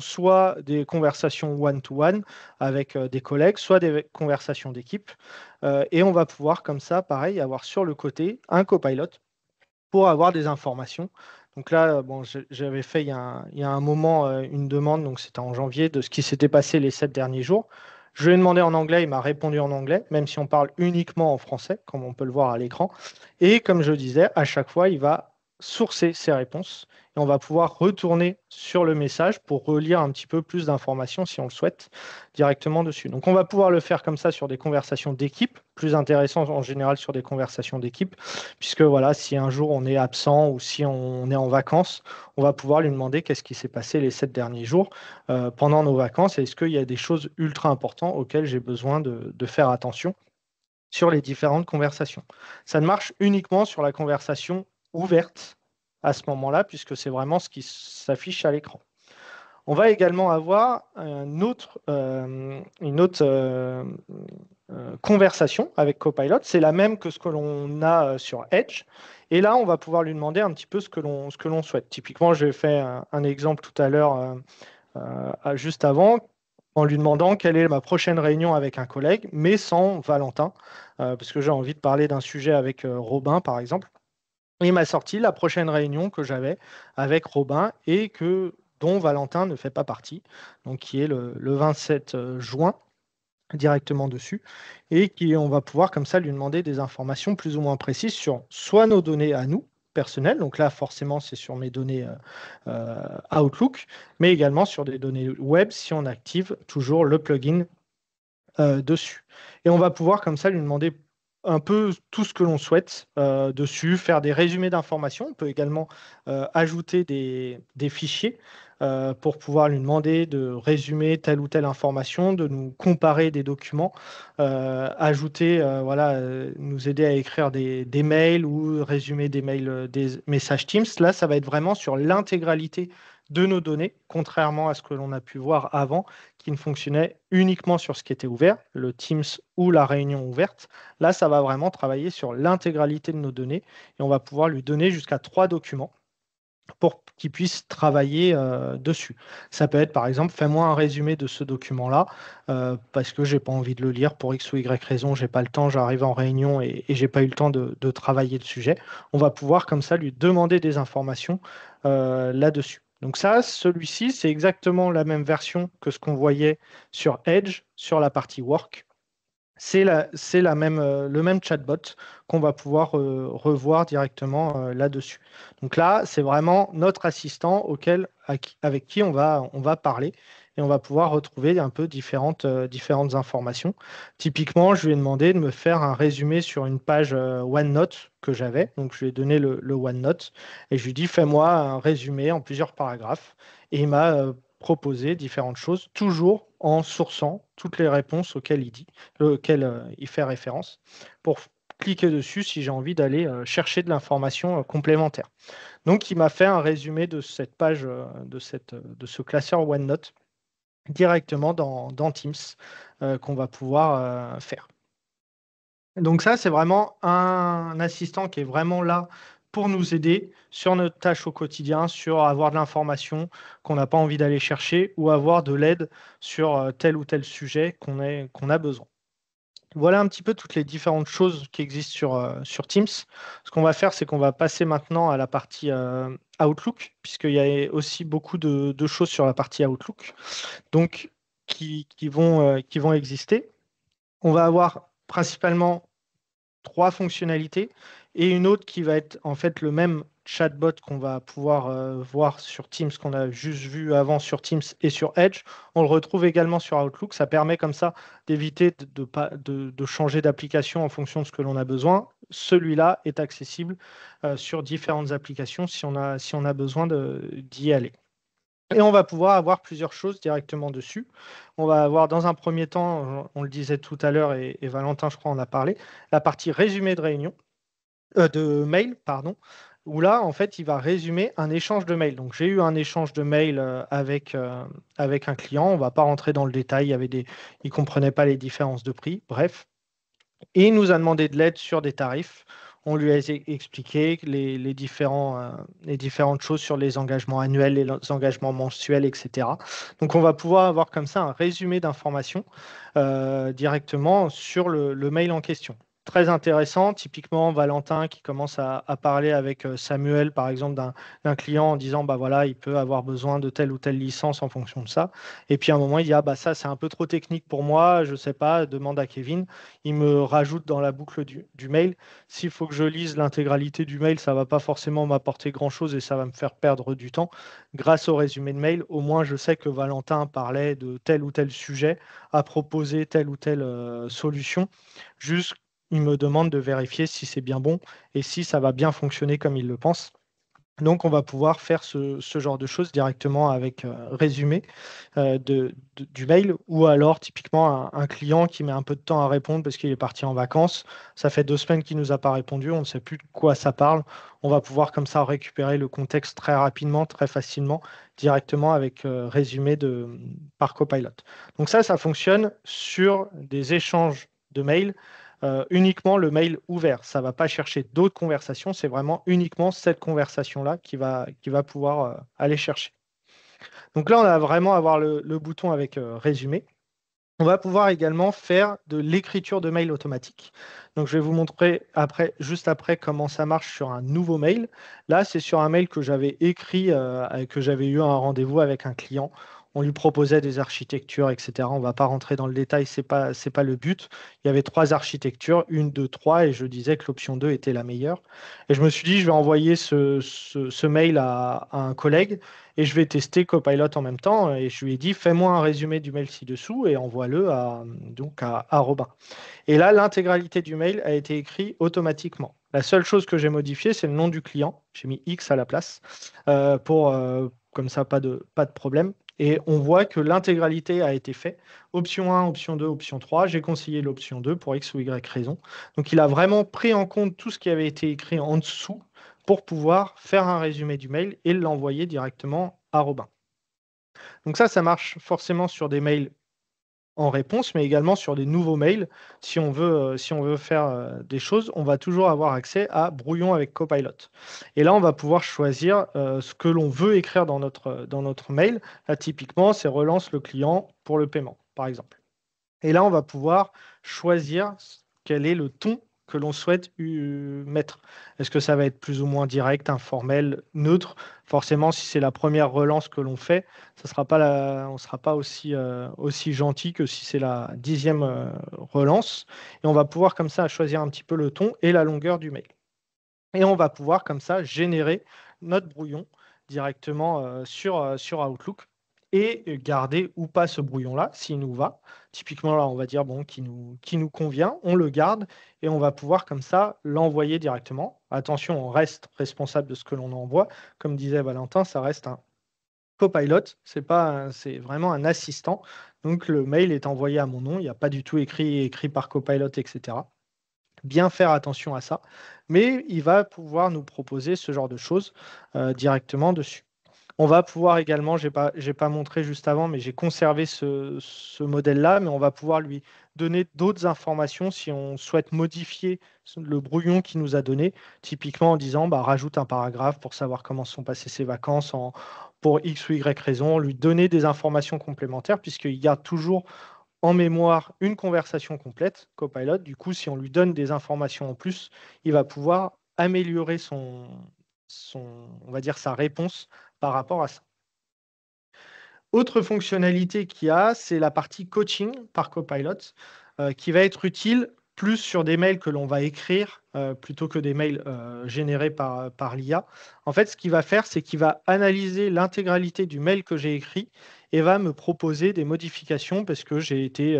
[SPEAKER 3] soit des conversations one-to-one avec des collègues, soit des conversations d'équipe. Et on va pouvoir comme ça, pareil, avoir sur le côté un copilote pour avoir des informations. Donc là, bon, j'avais fait il y a un moment une demande, donc c'était en janvier, de ce qui s'était passé les 7 derniers jours. Je lui ai demandé en anglais, il m'a répondu en anglais, même si on parle uniquement en français, comme on peut le voir à l'écran. Et comme je disais, à chaque fois, il va sourcer ses réponses et on va pouvoir retourner sur le message pour relire un petit peu plus d'informations si on le souhaite directement dessus. Donc on va pouvoir le faire comme ça sur des conversations d'équipe, plus intéressant en général sur des conversations d'équipe, puisque voilà, si un jour on est absent ou si on est en vacances, on va pouvoir lui demander qu'est-ce qui s'est passé les 7 derniers jours pendant nos vacances et est-ce qu'il y a des choses ultra importantes auxquelles j'ai besoin de faire attention sur les différentes conversations. Ça ne marche uniquement sur la conversation ouverte à ce moment-là, puisque c'est vraiment ce qui s'affiche à l'écran. On va également avoir une autre conversation avec Copilot. C'est la même que ce que l'on a sur Edge. Et là, on va pouvoir lui demander un petit peu ce que l'on souhaite. Typiquement, j'ai fait un exemple tout à l'heure, juste avant, en lui demandant quelle est ma prochaine réunion avec un collègue, mais sans Valentin, parce que j'ai envie de parler d'un sujet avec Robin, par exemple. Il m'a sorti la prochaine réunion que j'avais avec Robin et dont Valentin ne fait pas partie, donc qui est le 27 juin, directement dessus, et on va pouvoir comme ça lui demander des informations plus ou moins précises sur soit nos données à nous, personnelles, donc là forcément c'est sur mes données Outlook, mais également sur des données web si on active toujours le plugin dessus. Et on va pouvoir comme ça lui demander un peu tout ce que l'on souhaite dessus, faire des résumés d'informations. On peut également ajouter des fichiers pour pouvoir lui demander de résumer telle ou telle information, de nous comparer des documents, nous aider à écrire des mails ou résumer des mails, des messages Teams. Là, ça va être vraiment sur l'intégralité de nos données, contrairement à ce que l'on a pu voir avant, qui ne fonctionnait uniquement sur ce qui était ouvert, le Teams ou la réunion ouverte. Là, ça va vraiment travailler sur l'intégralité de nos données et on va pouvoir lui donner jusqu'à 3 documents pour qu'il puisse travailler dessus. Ça peut être, par exemple, fais-moi un résumé de ce document-là, parce que je n'ai pas envie de le lire pour X ou Y raison, je n'ai pas le temps, j'arrive en réunion et je n'ai pas eu le temps de travailler le sujet. On va pouvoir comme ça lui demander des informations là-dessus. Donc ça, celui-ci, c'est exactement la même version que ce qu'on voyait sur Edge, sur la partie Work. C'est le même chatbot qu'on va pouvoir revoir directement là-dessus. Donc là, c'est vraiment notre assistant avec qui on va parler et on va pouvoir retrouver un peu différentes informations. Typiquement, je lui ai demandé de me faire un résumé sur une page OneNote que j'avais. Donc, je lui ai donné le OneNote et je lui ai dit, fais-moi un résumé en plusieurs paragraphes. Et il m'a proposé différentes choses, toujours en sourçant toutes les réponses auquel il fait référence, pour cliquer dessus si j'ai envie d'aller chercher de l'information complémentaire. Donc, il m'a fait un résumé de cette page, de ce classeur OneNote directement dans Teams qu'on va pouvoir faire. Donc ça, c'est vraiment un assistant qui est vraiment là pour nous aider sur notre tâche au quotidien, sur avoir de l'information qu'on n'a pas envie d'aller chercher ou avoir de l'aide sur tel ou tel sujet qu'on a besoin. Voilà un petit peu toutes les différentes choses qui existent sur Teams. Ce qu'on va faire, c'est qu'on va passer maintenant à la partie Outlook, puisqu'il y a aussi beaucoup de choses sur la partie Outlook donc, qui vont exister. On va avoir principalement 3 fonctionnalités et une autre qui va être en fait le même chatbot qu'on va pouvoir voir sur Teams, qu'on a juste vu avant sur Teams et sur Edge. On le retrouve également sur Outlook. Ça permet comme ça d'éviter de changer d'application en fonction de ce que l'on a besoin. Celui-là est accessible sur différentes applications si on a besoin d'y aller. Et on va pouvoir avoir plusieurs choses directement dessus. On va avoir dans un premier temps, on le disait tout à l'heure et Valentin, je crois, en a parlé, la partie résumé de réunion, de mail, pardon, où là, en fait, il va résumer un échange de mail. Donc, j'ai eu un échange de mail avec un client. On ne va pas rentrer dans le détail. Il ne comprenait pas les différences de prix. Bref. Et il nous a demandé de l'aide sur des tarifs. On lui a expliqué les différentes choses sur les engagements annuels, les engagements mensuels, etc. Donc, on va pouvoir avoir comme ça un résumé d'informations directement sur le mail en question. Très intéressant. Typiquement, Valentin qui commence à parler avec Samuel, par exemple, d'un client en disant, bah voilà, il peut avoir besoin de telle ou telle licence en fonction de ça. Et puis à un moment, il dit, ah bah ça, c'est un peu trop technique pour moi, je ne sais pas, demande à Kevin. Il me rajoute dans la boucle du mail. S'il faut que je lise l'intégralité du mail, ça ne va pas forcément m'apporter grand-chose et ça va me faire perdre du temps. Grâce au résumé de mail, au moins je sais que Valentin parlait de tel ou tel sujet, a proposé telle ou telle solution. Juste, il me demande de vérifier si c'est bien bon et si ça va bien fonctionner comme il le pense. Donc, on va pouvoir faire ce genre de choses directement avec résumé du mail ou alors typiquement un client qui met un peu de temps à répondre parce qu'il est parti en vacances. Ça fait 2 semaines qu'il ne nous a pas répondu, on ne sait plus de quoi ça parle. On va pouvoir comme ça récupérer le contexte très rapidement, très facilement, directement avec résumé par Copilot. Donc ça fonctionne sur des échanges de mails uniquement le mail ouvert. Ça ne va pas chercher d'autres conversations, c'est vraiment uniquement cette conversation-là qui va pouvoir aller chercher. Donc là, on va vraiment avoir le bouton avec résumé. On va pouvoir également faire de l'écriture de mail automatique. Donc, je vais vous montrer juste après comment ça marche sur un nouveau mail. Là, c'est sur un mail que j'avais écrit, que j'avais eu un rendez-vous avec un client. On lui proposait des architectures, etc. On ne va pas rentrer dans le détail, ce n'est pas le but. Il y avait 3 architectures, 1, 2, 3, et je disais que l'option 2 était la meilleure. Et je me suis dit, je vais envoyer ce mail à un collègue et je vais tester Copilot en même temps. Et je lui ai dit, fais-moi un résumé du mail ci-dessous et envoie-le à Robin. Et là, l'intégralité du mail a été écrite automatiquement. La seule chose que j'ai modifiée, c'est le nom du client. J'ai mis X à la place comme ça, pas de problème. Et on voit que l'intégralité a été faite. Option 1, option 2, option 3. J'ai conseillé l'option 2 pour X ou Y raison. Donc, il a vraiment pris en compte tout ce qui avait été écrit en dessous pour pouvoir faire un résumé du mail et l'envoyer directement à Robin. Donc ça marche forcément sur des mails en réponse, mais également sur des nouveaux mails. Si on veut faire des choses, on va toujours avoir accès à Brouillon avec Copilot. Et là, on va pouvoir choisir ce que l'on veut écrire dans notre mail. Là, typiquement, c'est relance le client pour le paiement, par exemple. Et là, on va pouvoir choisir quel est le ton que l'on souhaite mettre. Est-ce que ça va être plus ou moins direct, informel, neutre? Forcément, si c'est la première relance que l'on fait, on ne sera pas aussi gentil que si c'est la 10e relance. Et on va pouvoir comme ça choisir un petit peu le ton et la longueur du mail. Et on va pouvoir comme ça générer notre brouillon directement sur Outlook et garder ou pas ce brouillon-là s'il nous va. Typiquement, là, on va dire bon, qui nous convient, on le garde et on va pouvoir comme ça l'envoyer directement. Attention, on reste responsable de ce que l'on envoie. Comme disait Valentin, ça reste un copilot, c'est vraiment un assistant. Donc le mail est envoyé à mon nom, il n'y a pas du tout écrit par copilot, etc. Bien faire attention à ça, mais il va pouvoir nous proposer ce genre de choses directement dessus. On va pouvoir également, j'ai pas montré juste avant, mais j'ai conservé ce modèle-là, mais on va pouvoir lui donner d'autres informations si on souhaite modifier le brouillon qu'il nous a donné, typiquement en disant bah, rajoute un paragraphe pour savoir comment sont passées ses vacances pour X ou Y raison, lui donner des informations complémentaires, puisqu'il garde toujours en mémoire une conversation complète, Copilot. Du coup, si on lui donne des informations en plus, il va pouvoir améliorer on va dire, sa réponse par rapport à ça. Autre fonctionnalité qu'il y a, c'est la partie coaching par Copilot, qui va être utile plus sur des mails que l'on va écrire plutôt que des mails générés par l'IA. En fait, ce qu'il va faire, c'est qu'il va analyser l'intégralité du mail que j'ai écrit et va me proposer des modifications parce que j'ai été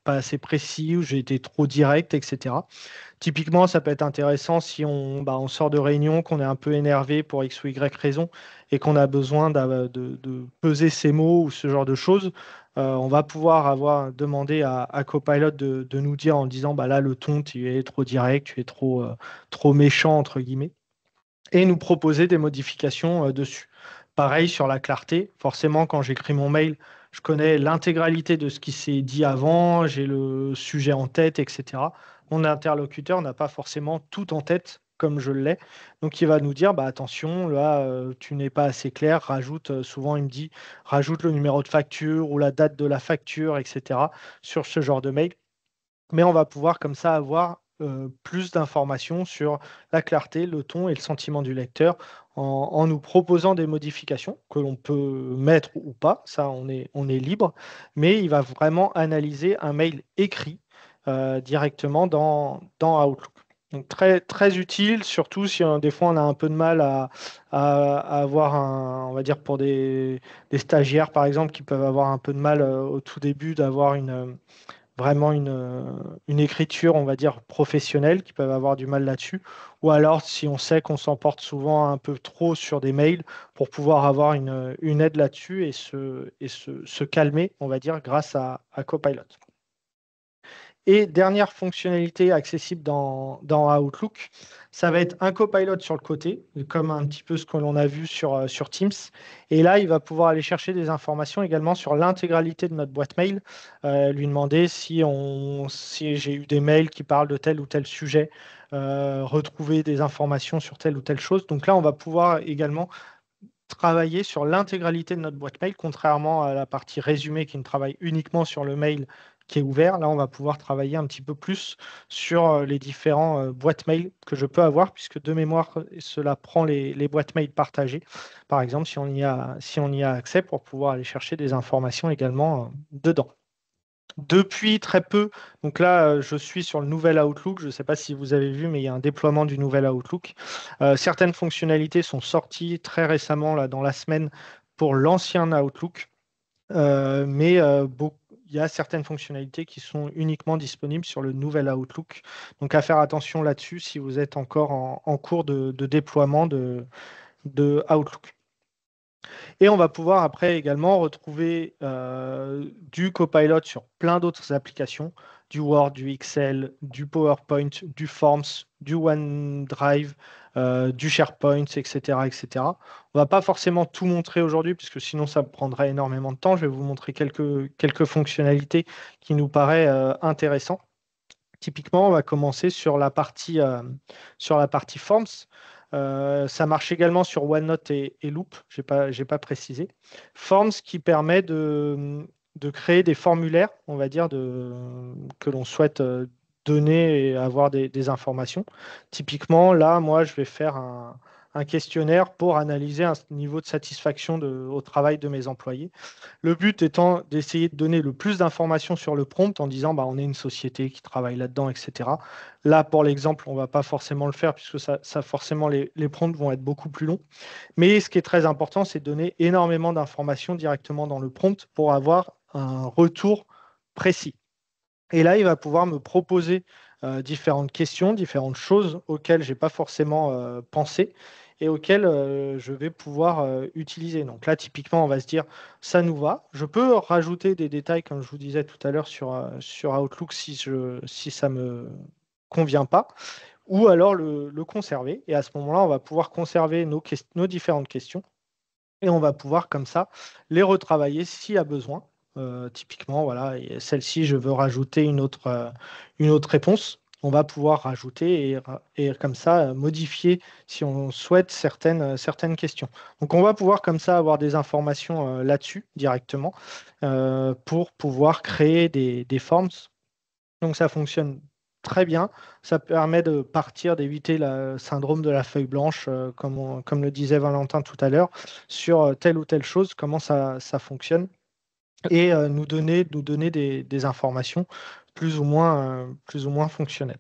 [SPEAKER 3] pas assez précis ou j'ai été trop direct, etc. Typiquement, ça peut être intéressant si on sort de réunion, qu'on est un peu énervé pour X ou Y raison et qu'on a besoin de peser ses mots ou ce genre de choses. On va pouvoir demander à Copilot de nous dire en disant bah là, le ton, tu es trop direct, tu es trop méchant, entre guillemets, et nous proposer des modifications dessus. Pareil sur la clarté. Forcément, quand j'écris mon mail, je connais l'intégralité de ce qui s'est dit avant, j'ai le sujet en tête, etc. Mon interlocuteur n'a pas forcément tout en tête comme je l'ai. Donc, il va nous dire, bah, attention, là, tu n'es pas assez clair, rajoute, souvent il me dit, rajoute le numéro de facture ou la date de la facture, etc. sur ce genre de mail. Mais on va pouvoir comme ça avoir plus d'informations sur la clarté, le ton et le sentiment du lecteur en nous proposant des modifications que l'on peut mettre ou pas, ça on est libre, mais il va vraiment analyser un mail écrit directement dans Outlook. Donc très, très utile, surtout si des fois on a un peu de mal à avoir on va dire pour des stagiaires par exemple qui peuvent avoir un peu de mal au tout début d'avoir vraiment une écriture, on va dire, professionnelle, qui peuvent avoir du mal là-dessus. Ou alors, si on sait qu'on s'emporte souvent un peu trop sur des mails, pour pouvoir avoir une aide là-dessus et se calmer, on va dire, grâce à Copilot. Et dernière fonctionnalité accessible dans Outlook, ça va être un copilot sur le côté, comme un petit peu ce que l'on a vu sur Teams. Et là, il va pouvoir aller chercher des informations également sur l'intégralité de notre boîte mail, lui demander si j'ai eu des mails qui parlent de tel ou tel sujet, retrouver des informations sur telle ou telle chose. Donc là, on va pouvoir également travailler sur l'intégralité de notre boîte mail, contrairement à la partie résumé qui ne travaille uniquement sur le mail qui est ouvert. Là, on va pouvoir travailler un petit peu plus sur les différents boîtes mail que je peux avoir, puisque de mémoire, cela prend les boîtes mail partagées. Par exemple, si on y a accès pour pouvoir aller chercher des informations également dedans. Depuis très peu, donc là, je suis sur le nouvel Outlook. Je ne sais pas si vous avez vu, mais il y a un déploiement du nouvel Outlook. Certaines fonctionnalités sont sorties très récemment, là, dans la semaine, pour l'ancien Outlook. Mais il y a certaines fonctionnalités qui sont uniquement disponibles sur le nouvel Outlook. Donc, à faire attention là-dessus si vous êtes encore en cours de déploiement de Outlook. Et on va pouvoir après également retrouver du Copilot sur plein d'autres applications, du Word, du Excel, du PowerPoint, du Forms, du OneDrive, du SharePoint, etc., etc. On ne va pas forcément tout montrer aujourd'hui, puisque sinon ça prendrait énormément de temps. Je vais vous montrer quelques fonctionnalités qui nous paraissent intéressantes. Typiquement, on va commencer sur la partie Forms. Ça marche également sur OneNote et Loop, je n'ai pas précisé. Forms qui permet de créer des formulaires, on va dire, que l'on souhaite donner et avoir des informations. Typiquement, là, moi, je vais faire un questionnaire pour analyser un niveau de satisfaction au travail de mes employés. Le but étant d'essayer de donner le plus d'informations sur le prompt en disant bah, on est une société qui travaille là-dedans, etc. Là, pour l'exemple, on ne va pas forcément le faire puisque ça forcément, les prompts vont être beaucoup plus longs. Mais ce qui est très important, c'est de donner énormément d'informations directement dans le prompt pour avoir un retour précis. Et là, il va pouvoir me proposer différentes questions, différentes choses auxquelles je n'ai pas forcément pensé et auxquelles je vais pouvoir utiliser. Donc là, typiquement, on va se dire, ça nous va. Je peux rajouter des détails, comme je vous disais tout à l'heure, sur Outlook si ça ne me convient pas, ou alors le conserver. Et à ce moment-là, on va pouvoir conserver nos différentes questions et on va pouvoir comme ça les retravailler s'il y a besoin. Typiquement, voilà, celle-ci, je veux rajouter une autre réponse. On va pouvoir rajouter et comme ça modifier si on souhaite certaines questions. Donc, on va pouvoir comme ça avoir des informations là-dessus directement pour pouvoir créer des forms. Donc, ça fonctionne très bien. Ça permet de partir, d'éviter le syndrome de la feuille blanche, comme le disait Valentin tout à l'heure, sur telle ou telle chose, comment ça fonctionne, et nous donner des informations plus ou moins fonctionnelles.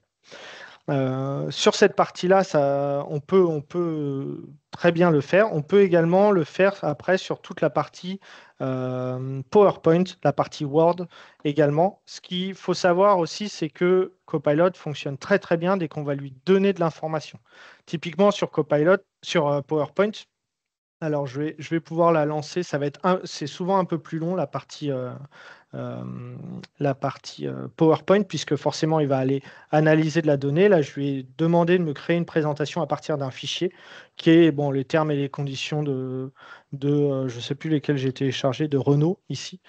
[SPEAKER 3] Sur cette partie-là, on peut très bien le faire. On peut également le faire après sur toute la partie PowerPoint, la partie Word également. Ce qu'il faut savoir aussi, c'est que Copilot fonctionne très très bien dès qu'on va lui donner de l'information. Typiquement sur Copilot, sur PowerPoint, alors je vais pouvoir la lancer. C'est souvent un peu plus long la partie PowerPoint, puisque forcément, il va aller analyser de la donnée. Là, je lui ai demandé de me créer une présentation à partir d'un fichier qui est les termes et les conditions je ne sais plus lesquels j'ai téléchargé, de Renault ici.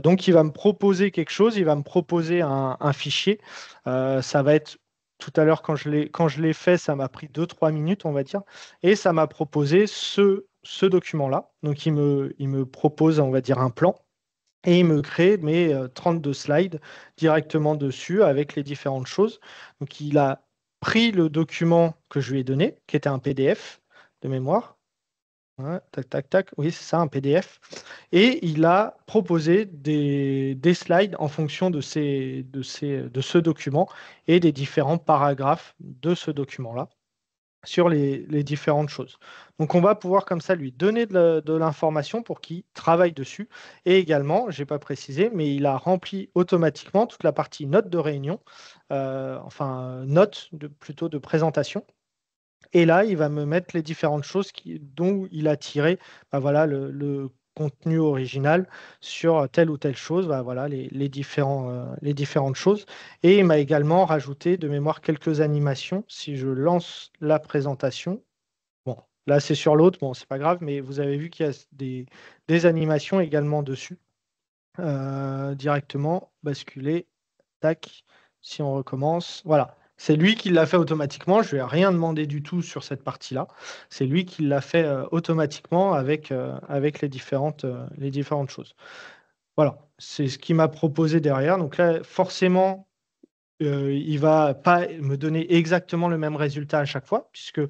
[SPEAKER 3] Donc, il va me proposer quelque chose, il va me proposer un fichier. Ça va être tout à l'heure, quand je l'ai fait, ça m'a pris 2-3 minutes, on va dire, et ça m'a proposé ce document-là. Donc, il me propose, on va dire, un plan. Et il me crée mes 32 slides directement dessus avec les différentes choses. Donc, il a pris le document que je lui ai donné, qui était un PDF de mémoire. Ouais, tac, tac, tac. Oui, c'est ça, un PDF. Et il a proposé des slides en fonction de ce document et des différents paragraphes de ce document-là sur les différentes choses. Donc, on va pouvoir comme ça lui donner de l'information pour qu'il travaille dessus. Et également, je n'ai pas précisé, mais il a rempli automatiquement toute la partie notes de réunion, notes plutôt de présentation. Et là, il va me mettre les différentes choses dont il a tiré voilà, le contenu original sur telle ou telle chose, voilà, les différentes choses. Et il m'a également rajouté de mémoire quelques animations. Si je lance la présentation, bon, là c'est sur l'autre, bon, c'est pas grave, mais vous avez vu qu'il y a des animations également dessus. Directement, basculer, tac, si on recommence, voilà. C'est lui qui l'a fait automatiquement. Je ne lui ai rien demandé du tout sur cette partie-là. C'est lui qui l'a fait automatiquement avec les différentes choses. Voilà, c'est ce qu'il m'a proposé derrière. Donc là, forcément, il ne va pas me donner exactement le même résultat à chaque fois, puisque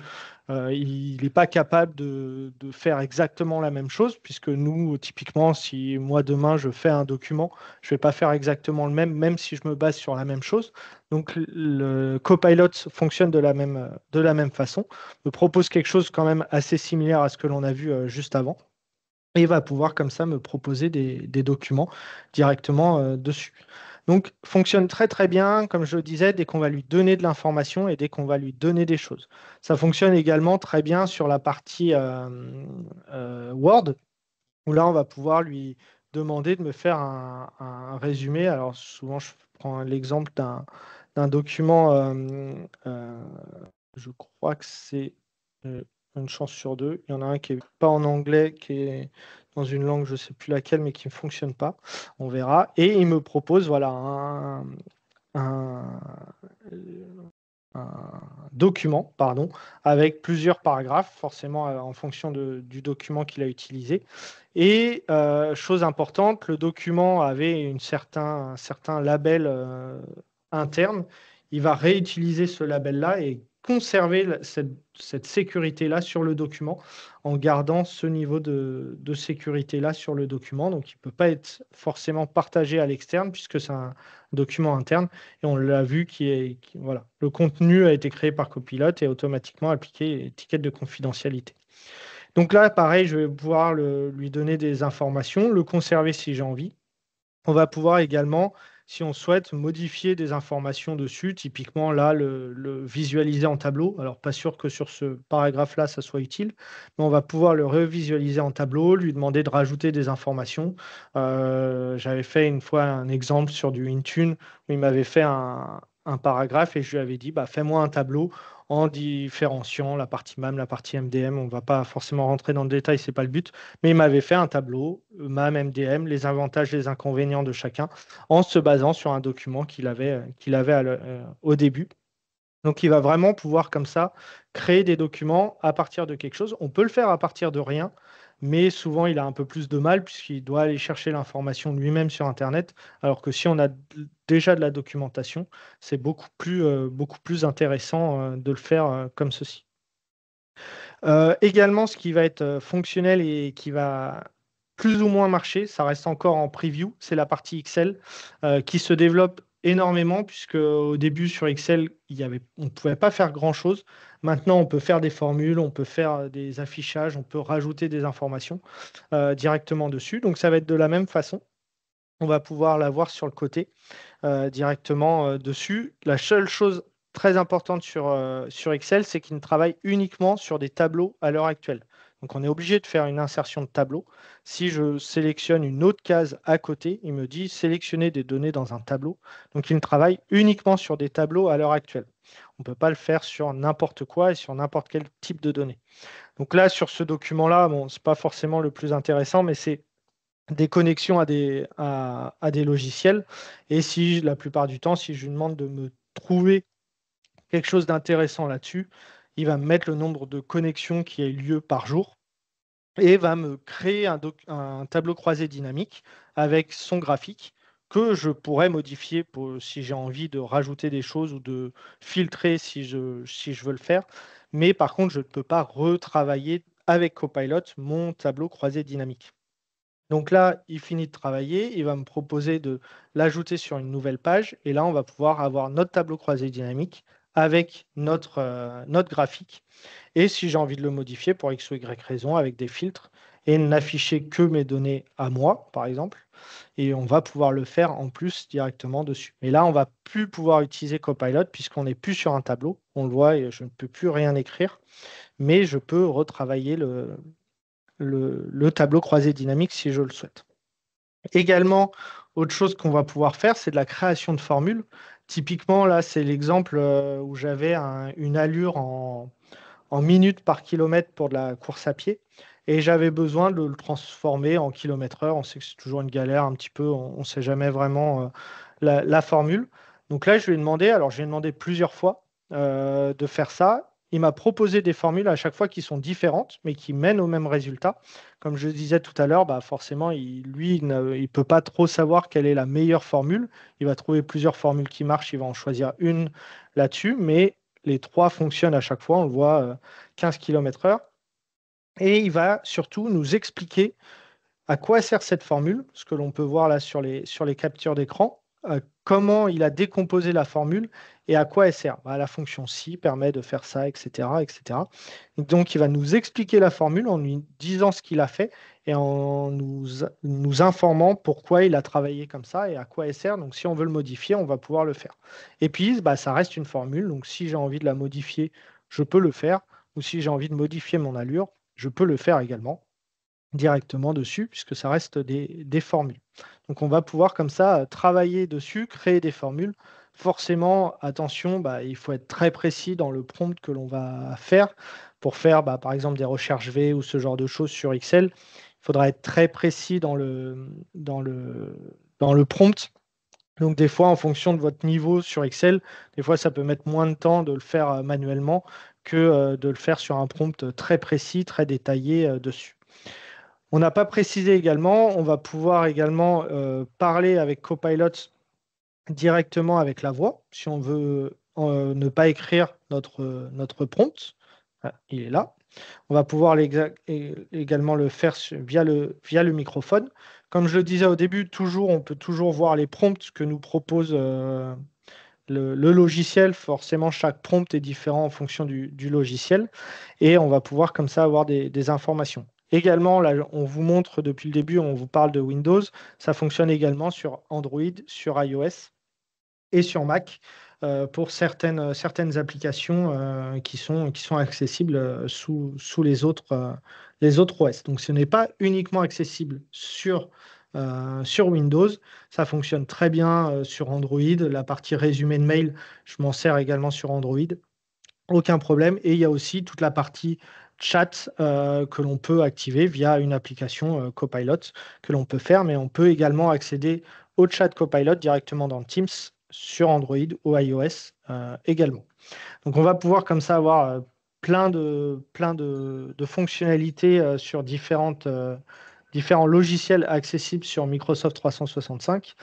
[SPEAKER 3] il n'est pas capable de faire exactement la même chose, puisque nous, typiquement, si moi, demain, je fais un document, je ne vais pas faire exactement le même si je me base sur la même chose. Donc, le Copilot fonctionne de la même façon, me propose quelque chose quand même assez similaire à ce que l'on a vu juste avant, et va pouvoir comme ça me proposer des documents directement dessus. Donc, fonctionne très très bien, comme je le disais, dès qu'on va lui donner de l'information et dès qu'on va lui donner des choses. Ça fonctionne également très bien sur la partie Word, où là, on va pouvoir lui demander de me faire un résumé. Alors, souvent, je prends l'exemple d'un document, je crois que c'est une chance sur deux. Il y en a un qui n'est pas en anglais, qui est dans une langue, je ne sais plus laquelle, mais qui ne fonctionne pas. On verra. Et il me propose voilà, un document, pardon, avec plusieurs paragraphes, forcément en fonction du document qu'il a utilisé. Et chose importante, le document avait un certain label interne. il va réutiliser ce label-là et conserver cette sécurité-là sur le document en gardant ce niveau de sécurité-là sur le document. Donc, il ne peut pas être forcément partagé à l'externe puisque c'est un document interne. Et on l'a vu, voilà, le contenu a été créé par Copilot et automatiquement appliqué étiquette de confidentialité. Donc là, pareil, je vais pouvoir lui donner des informations, le conserver si j'ai envie. On va pouvoir également, si on souhaite, modifier des informations dessus. Typiquement, là, le visualiser en tableau. Alors, pas sûr que sur ce paragraphe-là, ça soit utile, mais on va pouvoir le revisualiser en tableau, lui demander de rajouter des informations. J'avais fait une fois un exemple sur du Intune où il m'avait fait un paragraphe et je lui avais dit, bah, fais-moi un tableau en différenciant la partie MAM, la partie MDM. On ne va pas forcément rentrer dans le détail, ce n'est pas le but. Mais il m'avait fait un tableau, MAM, MDM, les avantages, les inconvénients de chacun, en se basant sur un document qu'il avait au début. Donc, il va vraiment pouvoir, comme ça, créer des documents à partir de quelque chose. On peut le faire à partir de rien, mais souvent, il a un peu plus de mal puisqu'il doit aller chercher l'information lui-même sur Internet, alors que si on a déjà de la documentation, c'est beaucoup plus intéressant de le faire comme ceci. Également, ce qui va être fonctionnel et qui va plus ou moins marcher, ça reste encore en preview, c'est la partie Excel qui se développe énormément puisque au début sur Excel, on ne pouvait pas faire grand-chose. Maintenant, on peut faire des formules, on peut faire des affichages, on peut rajouter des informations directement dessus. Donc, ça va être de la même façon. On va pouvoir l'avoir sur le côté directement dessus. La seule chose très importante sur Excel, c'est qu'il ne travaille uniquement sur des tableaux à l'heure actuelle. Donc, on est obligé de faire une insertion de tableau. Si je sélectionne une autre case à côté, il me dit sélectionner des données dans un tableau. Donc, il ne travaille uniquement sur des tableaux à l'heure actuelle. On ne peut pas le faire sur n'importe quoi et sur n'importe quel type de données. Donc là, sur ce document-là, bon, ce n'est pas forcément le plus intéressant, mais c'est des connexions à des logiciels. Et si la plupart du temps, si je lui demande de me trouver quelque chose d'intéressant là-dessus, il va me mettre le nombre de connexions qui a eu lieu par jour et va me créer un tableau croisé dynamique avec son graphique que je pourrais modifier si j'ai envie de rajouter des choses ou de filtrer si je veux le faire. Mais par contre, je ne peux pas retravailler avec Copilot mon tableau croisé dynamique. Donc là, il finit de travailler, il va me proposer de l'ajouter sur une nouvelle page. Et là, on va pouvoir avoir notre tableau croisé dynamique avec notre graphique. Et si j'ai envie de le modifier pour X ou Y raison, avec des filtres, et n'afficher que mes données à moi, par exemple. Et on va pouvoir le faire en plus directement dessus. Et là, on ne va plus pouvoir utiliser Copilot puisqu'on n'est plus sur un tableau. On le voit et je ne peux plus rien écrire. Mais je peux retravailler le tableau croisé dynamique si je le souhaite. Également, autre chose qu'on va pouvoir faire, c'est de la création de formules. Typiquement, là, c'est l'exemple où j'avais une allure en minutes par kilomètre pour de la course à pied et j'avais besoin de le transformer en kilomètre-heure. On sait que c'est toujours une galère un petit peu, on ne sait jamais vraiment la formule. Donc là, je lui ai demandé plusieurs fois de faire ça. Il m'a proposé des formules à chaque fois qui sont différentes, mais qui mènent au même résultat. Comme je disais tout à l'heure, bah forcément, il ne peut pas trop savoir quelle est la meilleure formule. Il va trouver plusieurs formules qui marchent, il va en choisir une là-dessus, mais les trois fonctionnent à chaque fois. On le voit 15 km/h. Et il va surtout nous expliquer à quoi sert cette formule, ce que l'on peut voir là sur les captures d'écran, comment il a décomposé la formule et à quoi elle sert. Bah, la fonction si permet de faire ça, etc., etc. Donc, il va nous expliquer la formule en lui disant ce qu'il a fait et en nous informant pourquoi il a travaillé comme ça et à quoi elle sert. Donc, si on veut le modifier, on va pouvoir le faire. Et puis, bah, ça reste une formule. Donc, si j'ai envie de la modifier, je peux le faire. Ou si j'ai envie de modifier mon allure, je peux le faire également directement dessus, puisque ça reste des formules. Donc on va pouvoir comme ça travailler dessus, créer des formules. Forcément, attention, bah, il faut être très précis dans le prompt que l'on va faire. Pour faire, bah, par exemple, des recherches V ou ce genre de choses sur Excel, il faudra être très précis dans le prompt. Donc des fois, en fonction de votre niveau sur Excel, des fois, ça peut mettre moins de temps de le faire manuellement que de le faire sur un prompt très précis, très détaillé dessus. On n'a pas précisé également, on va pouvoir également parler avec Copilot directement avec la voix. Si on veut ne pas écrire notre prompt. Ah, il est là. On va pouvoir également le faire via le microphone. Comme je le disais au début, on peut toujours voir les prompts que nous propose le logiciel. Forcément, chaque prompt est différent en fonction du logiciel. Et on va pouvoir comme ça avoir des informations. Également, là, on vous montre depuis le début, on vous parle de Windows. Ça fonctionne également sur Android, sur iOS et sur Mac pour certaines applications qui sont accessibles sous les autres OS. Donc, ce n'est pas uniquement accessible sur Windows. Ça fonctionne très bien sur Android. La partie résumé de mail, je m'en sers également sur Android. Aucun problème. Et il y a aussi toute la partie chat que l'on peut activer via une application Copilot que l'on peut faire, mais on peut également accéder au chat Copilot directement dans Teams sur Android ou iOS également. Donc on va pouvoir comme ça avoir plein de fonctionnalités sur différents logiciels accessibles sur Microsoft 365.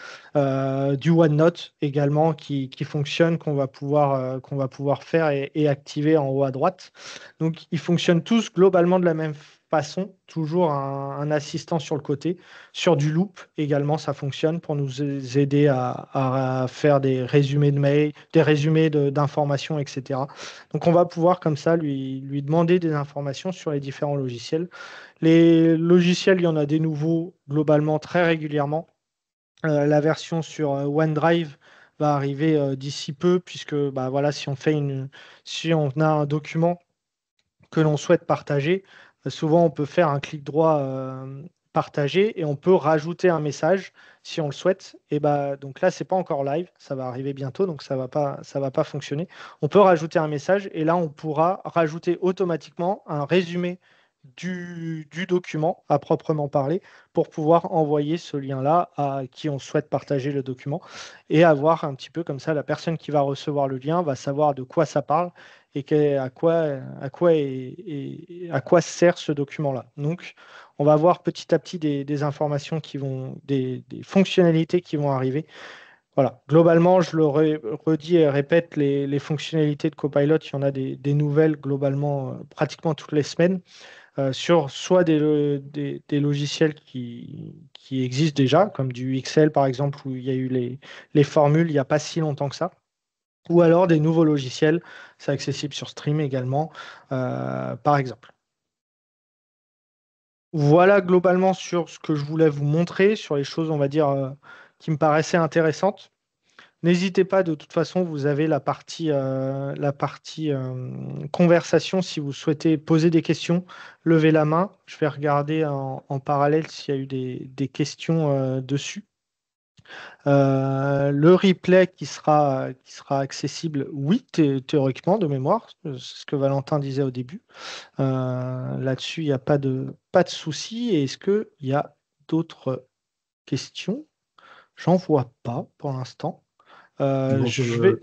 [SPEAKER 3] Du OneNote également qui fonctionne, qu'on va pouvoir faire et activer en haut à droite. Donc, ils fonctionnent tous globalement de la même façon, toujours un assistant sur le côté. Sur du Loop également, ça fonctionne pour nous aider à faire des résumés de mails, des résumés d'informations, etc. Donc, on va pouvoir comme ça lui demander des informations sur les différents logiciels. Les logiciels, il y en a des nouveaux globalement très régulièrement. La version sur OneDrive va arriver d'ici peu, puisque bah, voilà, si on a un document que l'on souhaite partager, souvent on peut faire un clic droit partager et on peut rajouter un message si on le souhaite. Et bah, donc là, c'est pas encore live, ça va arriver bientôt, donc ça va pas fonctionner. On peut rajouter un message et là, on pourra rajouter automatiquement un résumé du document à proprement parler pour pouvoir envoyer ce lien-là à qui on souhaite partager le document et avoir un petit peu comme ça, la personne qui va recevoir le lien va savoir de quoi ça parle et à quoi sert ce document-là. Donc, on va avoir petit à petit des informations des fonctionnalités qui vont arriver. Voilà. Globalement, je le redis et répète, les fonctionnalités de Copilot, il y en a des nouvelles globalement pratiquement toutes les semaines sur soit des logiciels qui existent déjà, comme du Excel par exemple, où il y a eu les formules il n'y a pas si longtemps que ça, ou alors des nouveaux logiciels, c'est accessible sur Stream également, par exemple. Voilà globalement sur ce que je voulais vous montrer, sur les choses, on va dire, qui me paraissaient intéressantes. N'hésitez pas, de toute façon, vous avez la partie conversation. Si vous souhaitez poser des questions, levez la main. Je vais regarder en parallèle s'il y a eu des questions dessus. Le replay qui sera accessible, oui, théoriquement, de mémoire, c'est ce que Valentin disait au début. Là-dessus, il n'y a pas de souci. Et est-ce qu'il y a d'autres questions? J'en vois pas pour l'instant.
[SPEAKER 1] Donc,
[SPEAKER 3] Je vais.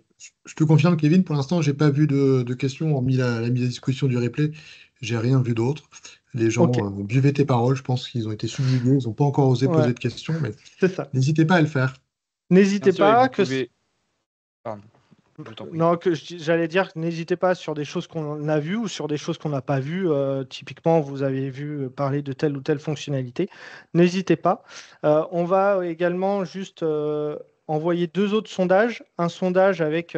[SPEAKER 1] je te confirme, Kevin, pour l'instant, j'ai pas vu de questions, hormis la mise à disposition du replay. J'ai rien vu d'autre. Les
[SPEAKER 3] Ok,
[SPEAKER 1] gens buvaient tes paroles. Je pense qu'ils ont été subjugués. Ils n'ont pas encore osé
[SPEAKER 3] ouais,
[SPEAKER 1] poser de questions, mais
[SPEAKER 3] c'est ça.
[SPEAKER 1] n'hésitez pas à le faire.
[SPEAKER 2] Bien
[SPEAKER 3] N'hésitez
[SPEAKER 2] sûr, et
[SPEAKER 3] pas
[SPEAKER 2] vous
[SPEAKER 3] que.
[SPEAKER 2] pouvez. Pardon, je t'en prie.
[SPEAKER 3] Non, j'allais dire que n'hésitez pas sur des choses qu'on a vues ou sur des choses qu'on n'a pas vues. Typiquement, vous avez vu parler de telle ou telle fonctionnalité. N'hésitez pas. On va également juste envoyer 2 autres sondages. Un sondage avec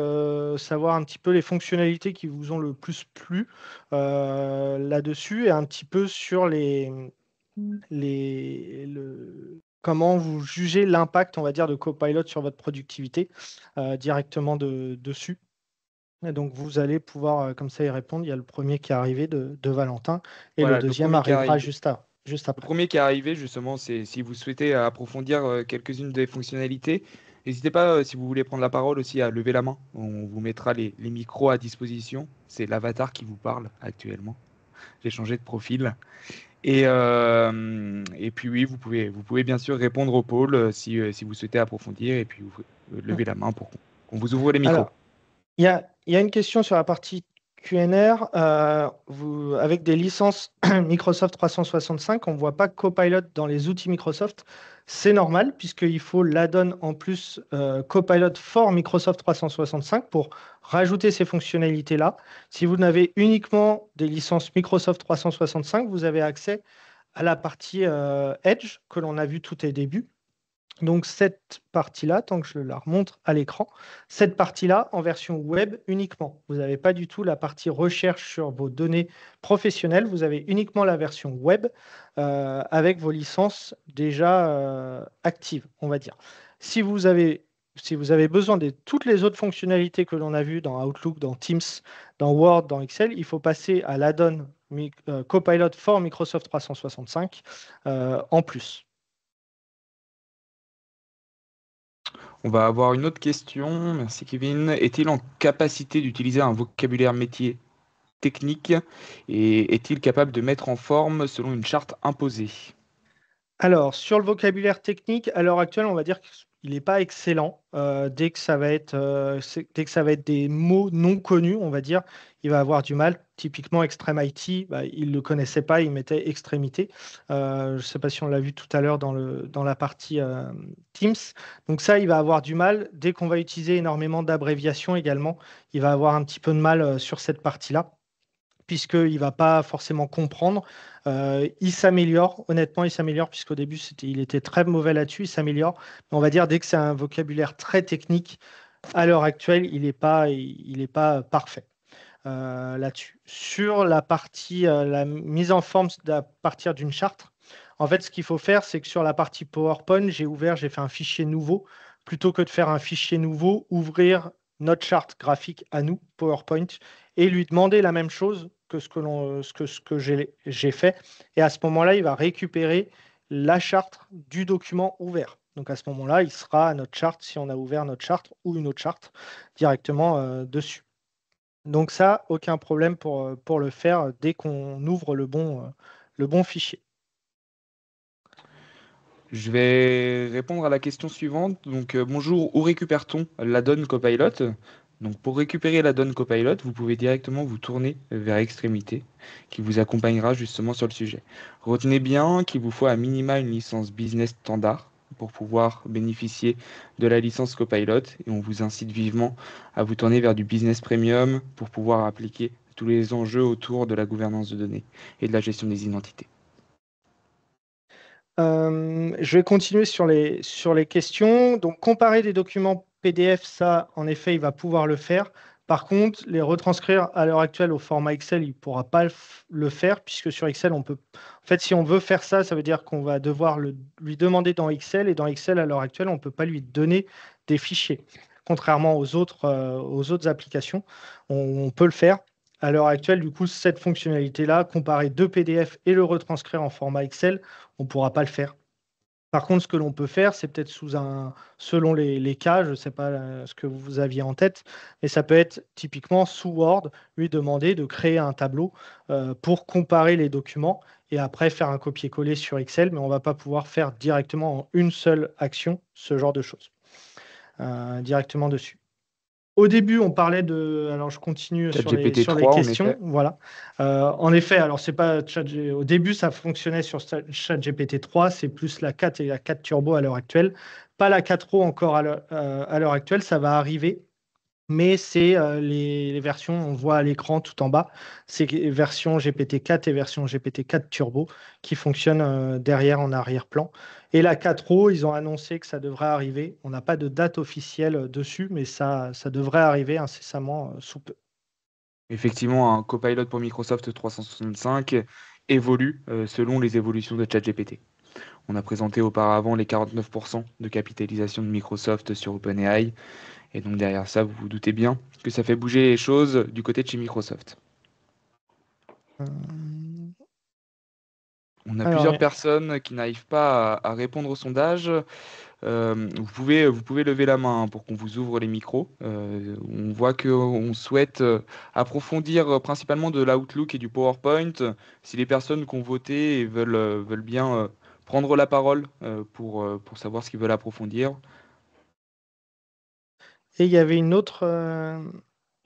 [SPEAKER 3] savoir un petit peu les fonctionnalités qui vous ont le plus plu là-dessus et un petit peu sur comment vous jugez l'impact, on va dire, de Copilot sur votre productivité directement dessus. Et donc, vous allez pouvoir comme ça y répondre. Il y a le premier qui est arrivé de Valentin et le
[SPEAKER 2] Voilà, le
[SPEAKER 3] deuxième
[SPEAKER 2] premier qui
[SPEAKER 3] arrivera
[SPEAKER 2] arrive.
[SPEAKER 3] juste
[SPEAKER 2] Le
[SPEAKER 3] après.
[SPEAKER 2] premier qui est arrivé, justement, c'est si vous souhaitez approfondir quelques-unes des fonctionnalités. N'hésitez pas, si vous voulez prendre la parole aussi, à lever la main. On vous mettra les micros à disposition. C'est l'avatar qui vous parle actuellement. J'ai changé de profil. Et puis oui, vous pouvez bien sûr répondre au pôle si vous souhaitez approfondir. Et puis vous levez la main pour qu'on vous ouvre les micros.
[SPEAKER 3] Alors, il y a une question sur la partie QNR, avec des licences Microsoft 365, on ne voit pas Copilot dans les outils Microsoft. C'est normal, puisqu'il faut l'add-on en plus Copilot for Microsoft 365 pour rajouter ces fonctionnalités-là. Si vous n'avez uniquement des licences Microsoft 365, vous avez accès à la partie Edge que l'on a vu tout au début. Donc cette partie-là, tant que je la remonte à l'écran, cette partie-là en version web uniquement. Vous n'avez pas du tout la partie recherche sur vos données professionnelles. Vous avez uniquement la version web avec vos licences déjà actives, on va dire. Si vous avez, si vous avez besoin de toutes les autres fonctionnalités que l'on a vues dans Outlook, dans Teams, dans Word, dans Excel, il faut passer à l'add-on Copilot for Microsoft 365 en plus.
[SPEAKER 2] On va avoir une autre question. Merci Kevin. Est-il en capacité d'utiliser un vocabulaire métier technique et est-il capable de mettre en forme selon une charte imposée?
[SPEAKER 3] Alors, sur le vocabulaire technique, à l'heure actuelle, on va dire qu'il n'est pas excellent. Dès que ça va être, dès que ça va être des mots non connus, on va dire, il va avoir du mal. Typiquement, Extreme IT, bah, il ne le connaissait pas, il mettait extrémité. Je ne sais pas si on l'a vu tout à l'heure dans la partie Teams. Donc ça, il va avoir du mal. Dès qu'on va utiliser énormément d'abréviations également, il va avoir un petit peu de mal sur cette partie-là, puisqu'il ne va pas forcément comprendre. Il s'améliore, honnêtement, il s'améliore, puisqu'au début, il était très mauvais là-dessus, il s'améliore. Mais on va dire, dès que c'est un vocabulaire très technique, à l'heure actuelle, il est pas parfait là-dessus. Sur la partie, la mise en forme à partir d'une charte, en fait, ce qu'il faut faire, c'est que sur la partie PowerPoint, j'ai fait un fichier nouveau. Plutôt que de faire un fichier nouveau, ouvrir notre charte graphique à nous, PowerPoint, et lui demander la même chose que ce que j'ai fait. Et à ce moment-là, il va récupérer la charte du document ouvert. Donc à ce moment-là, il sera à notre charte si on a ouvert notre charte ou une autre charte directement dessus. Donc ça, aucun problème pour le faire dès qu'on ouvre le bon fichier.
[SPEAKER 2] Je vais répondre à la question suivante. Donc, bonjour, où récupère-t-on l'add-on Copilot? Donc, pour récupérer l'add-on Copilot, vous pouvez directement vous tourner vers Extrémité, qui vous accompagnera justement sur le sujet. Retenez bien qu'il vous faut à minima une licence business standard pour pouvoir bénéficier de la licence Copilot. Et on vous incite vivement à vous tourner vers du business premium pour pouvoir appliquer tous les enjeux autour de la gouvernance de données et de la gestion des identités.
[SPEAKER 3] Je vais continuer sur les questions. Donc, comparer des documents PDF, ça, en effet, il va pouvoir le faire. Par contre, les retranscrire à l'heure actuelle au format Excel, il ne pourra pas le faire, puisque sur Excel, on peut. En fait, si on veut faire ça, ça veut dire qu'on va devoir lui demander dans Excel, et dans Excel, à l'heure actuelle, on ne peut pas lui donner des fichiers. Contrairement aux autres applications, on peut le faire. À l'heure actuelle, du coup, cette fonctionnalité-là, comparer deux PDF et le retranscrire en format Excel, on ne pourra pas le faire. Par contre, ce que l'on peut faire, c'est peut-être selon les cas, je ne sais pas ce que vous aviez en tête, mais ça peut être typiquement sous Word, lui demander de créer un tableau pour comparer les documents et après faire un copier-coller sur Excel, mais on ne va pas pouvoir faire directement en une seule action ce genre de choses directement dessus. Au début, on parlait de. Alors, je continue sur les
[SPEAKER 2] ChatGPT 3, en
[SPEAKER 3] questions.
[SPEAKER 2] effet.
[SPEAKER 3] Voilà. En effet, alors, c'est pas au début, ça fonctionnait sur ChatGPT 3. C'est plus la 4 et la 4 Turbo à l'heure actuelle. Pas la 4 Pro encore à l'heure actuelle. Ça va arriver. Mais c'est les versions, on voit à l'écran tout en bas, c'est version GPT-4 et version GPT-4 Turbo qui fonctionnent derrière en arrière-plan. Et la 4O, ils ont annoncé que ça devrait arriver. On n'a pas de date officielle dessus, mais ça devrait arriver incessamment sous peu.
[SPEAKER 2] Effectivement, un copilot pour Microsoft 365 évolue selon les évolutions de ChatGPT. On a présenté auparavant les 49% de capitalisation de Microsoft sur OpenAI. Et donc derrière ça, vous vous doutez bien que ça fait bouger les choses du côté de chez Microsoft.
[SPEAKER 3] Euh,
[SPEAKER 2] On a
[SPEAKER 3] Alors,
[SPEAKER 2] plusieurs personnes qui n'arrivent pas à répondre au sondage. Vous pouvez lever la main pour qu'on vous ouvre les micros. On voit qu'on souhaite approfondir principalement de l'Outlook et du PowerPoint. Si les personnes qui ont voté veulent bien prendre la parole pour savoir ce qu'ils veulent approfondir.
[SPEAKER 3] et il y avait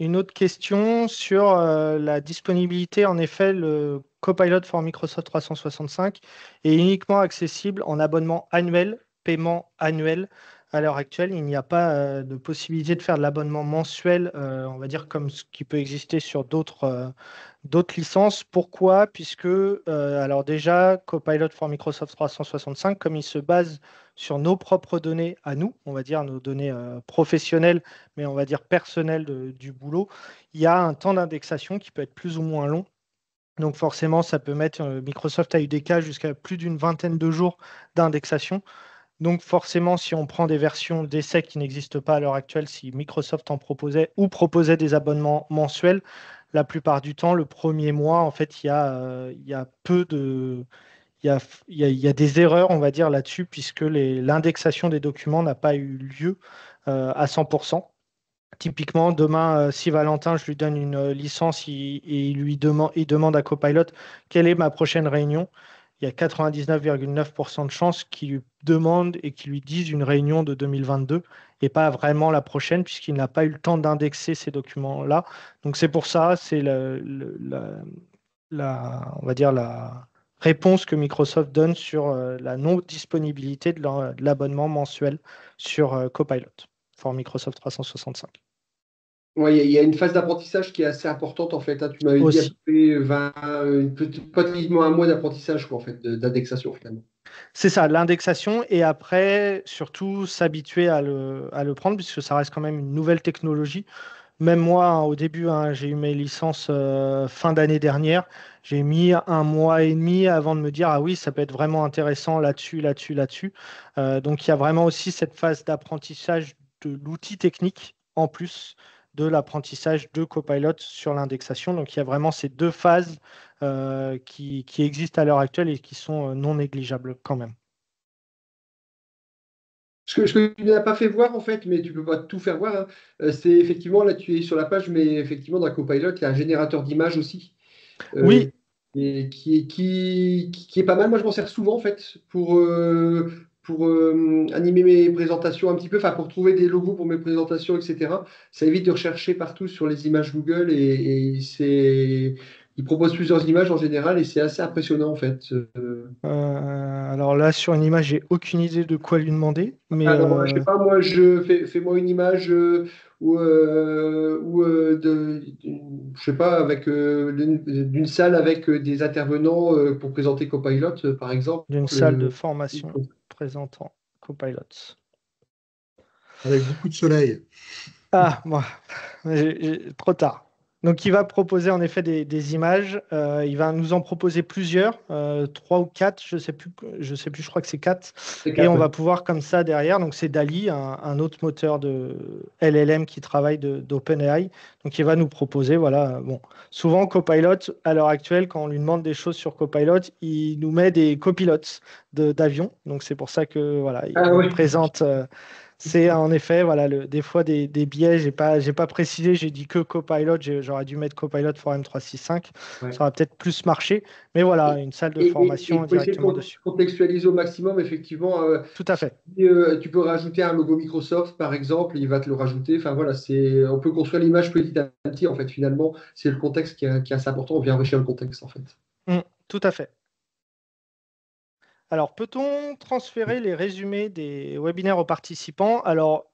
[SPEAKER 3] une autre question sur la disponibilité. En effet, le Copilot for Microsoft 365 est uniquement accessible en abonnement annuel, paiement annuel. À l'heure actuelle, il n'y a pas de possibilité de faire de l'abonnement mensuel, on va dire comme ce qui peut exister sur d'autres licences. Pourquoi? Puisque, alors déjà, Copilot for Microsoft 365, comme il se base sur nos propres données à nous, on va dire nos données professionnelles, mais on va dire personnelles du boulot, il y a un temps d'indexation qui peut être plus ou moins long. Donc forcément, ça peut mettre, Microsoft a eu des cas jusqu'à plus d'une vingtaine de jours d'indexation. Donc forcément, si on prend des versions d'essai qui n'existent pas à l'heure actuelle, si Microsoft en proposait ou proposait des abonnements mensuels, la plupart du temps, le premier mois, en fait, il y a peu de... il y a des erreurs, on va dire, là-dessus, puisque l'indexation des documents n'a pas eu lieu à 100%. Typiquement, demain, si Valentin, je lui donne une licence et il demande à Copilot quelle est ma prochaine réunion, il y a 99,9% de chances qu'il lui demande et qu'il lui dise une réunion de 2022 et pas vraiment la prochaine, puisqu'il n'a pas eu le temps d'indexer ces documents-là. Donc c'est pour ça, c'est on va dire la réponse que Microsoft donne sur la non-disponibilité de l'abonnement mensuel sur Copilot for Microsoft 365.
[SPEAKER 4] Ouais, il y a une phase d'apprentissage qui est assez importante en fait, hein. Tu m'avais dit à peu
[SPEAKER 3] Aussi.
[SPEAKER 4] près pratiquement un mois d'apprentissage quoi, en fait, d'indexation finalement.
[SPEAKER 3] C'est ça, l'indexation, et après, surtout, s'habituer à le prendre, puisque ça reste quand même une nouvelle technologie. Même moi, hein, au début, hein, j'ai eu mes licences fin d'année dernière. J'ai mis un mois et demi avant de me dire, ah oui, ça peut être vraiment intéressant là-dessus, là-dessus, là-dessus. Donc, il y a vraiment aussi cette phase d'apprentissage de l'outil technique, en plus de l'apprentissage de Copilot sur l'indexation. Donc, il y a vraiment ces deux phases qui existent à l'heure actuelle et qui sont non négligeables quand même.
[SPEAKER 4] Ce que tu n'as pas fait voir en fait, mais tu peux pas tout faire voir, hein, c'est effectivement, là tu es sur la page, mais effectivement dans Copilot, il y a un générateur d'images aussi, euh,
[SPEAKER 3] Oui,
[SPEAKER 4] et qui est pas mal. Moi je m'en sers souvent en fait pour animer mes présentations un petit peu, enfin pour trouver des logos pour mes présentations, etc. Ça évite de rechercher partout sur les images Google il propose plusieurs images en général et c'est assez impressionnant en fait.
[SPEAKER 3] alors là, sur une image, j'ai aucune idée de quoi lui demander, mais
[SPEAKER 4] Alors, je sais pas, moi, fais-moi une image je sais pas, avec d'une salle avec des intervenants pour présenter Copilot, par exemple.
[SPEAKER 3] d'une salle de formation présentant Copilot.
[SPEAKER 1] Avec beaucoup de soleil.
[SPEAKER 3] Ah, moi, trop tard. Donc, il va proposer en effet des images. Il va nous en proposer plusieurs, trois ou quatre, je sais plus, je crois que c'est quatre.
[SPEAKER 4] C'est
[SPEAKER 3] Et on
[SPEAKER 4] quatre,
[SPEAKER 3] va
[SPEAKER 4] ouais.
[SPEAKER 3] pouvoir comme ça derrière. Donc, c'est DALL-E, un autre moteur de LLM qui travaille d'OpenAI. Donc, il va nous proposer, voilà. Bon, souvent Copilot, à l'heure actuelle, quand on lui demande des choses sur Copilot, il nous met des copilotes d'avion. Donc, c'est pour ça que voilà, il
[SPEAKER 4] Ah
[SPEAKER 3] nous
[SPEAKER 4] ouais.
[SPEAKER 3] présente. C'est en effet, voilà, des fois des biais. J'ai pas précisé, j'ai dit que Copilot. J'aurais dû mettre Copilot for M365.
[SPEAKER 4] Ouais.
[SPEAKER 3] Ça aurait peut-être plus marché. Mais voilà, une salle de
[SPEAKER 4] Et
[SPEAKER 3] formation
[SPEAKER 4] pour essayer de
[SPEAKER 3] directement dessus.
[SPEAKER 4] contextualiser au maximum, effectivement,
[SPEAKER 3] Tout à fait.
[SPEAKER 4] si, tu peux rajouter un logo Microsoft, par exemple, il va te le rajouter. Enfin voilà, on peut construire l'image petit à petit, en fait, finalement, c'est le contexte qui est assez important. On vient enrichir le contexte, en fait.
[SPEAKER 3] Tout à fait. Alors, peut-on transférer les résumés des webinaires aux participants? Alors,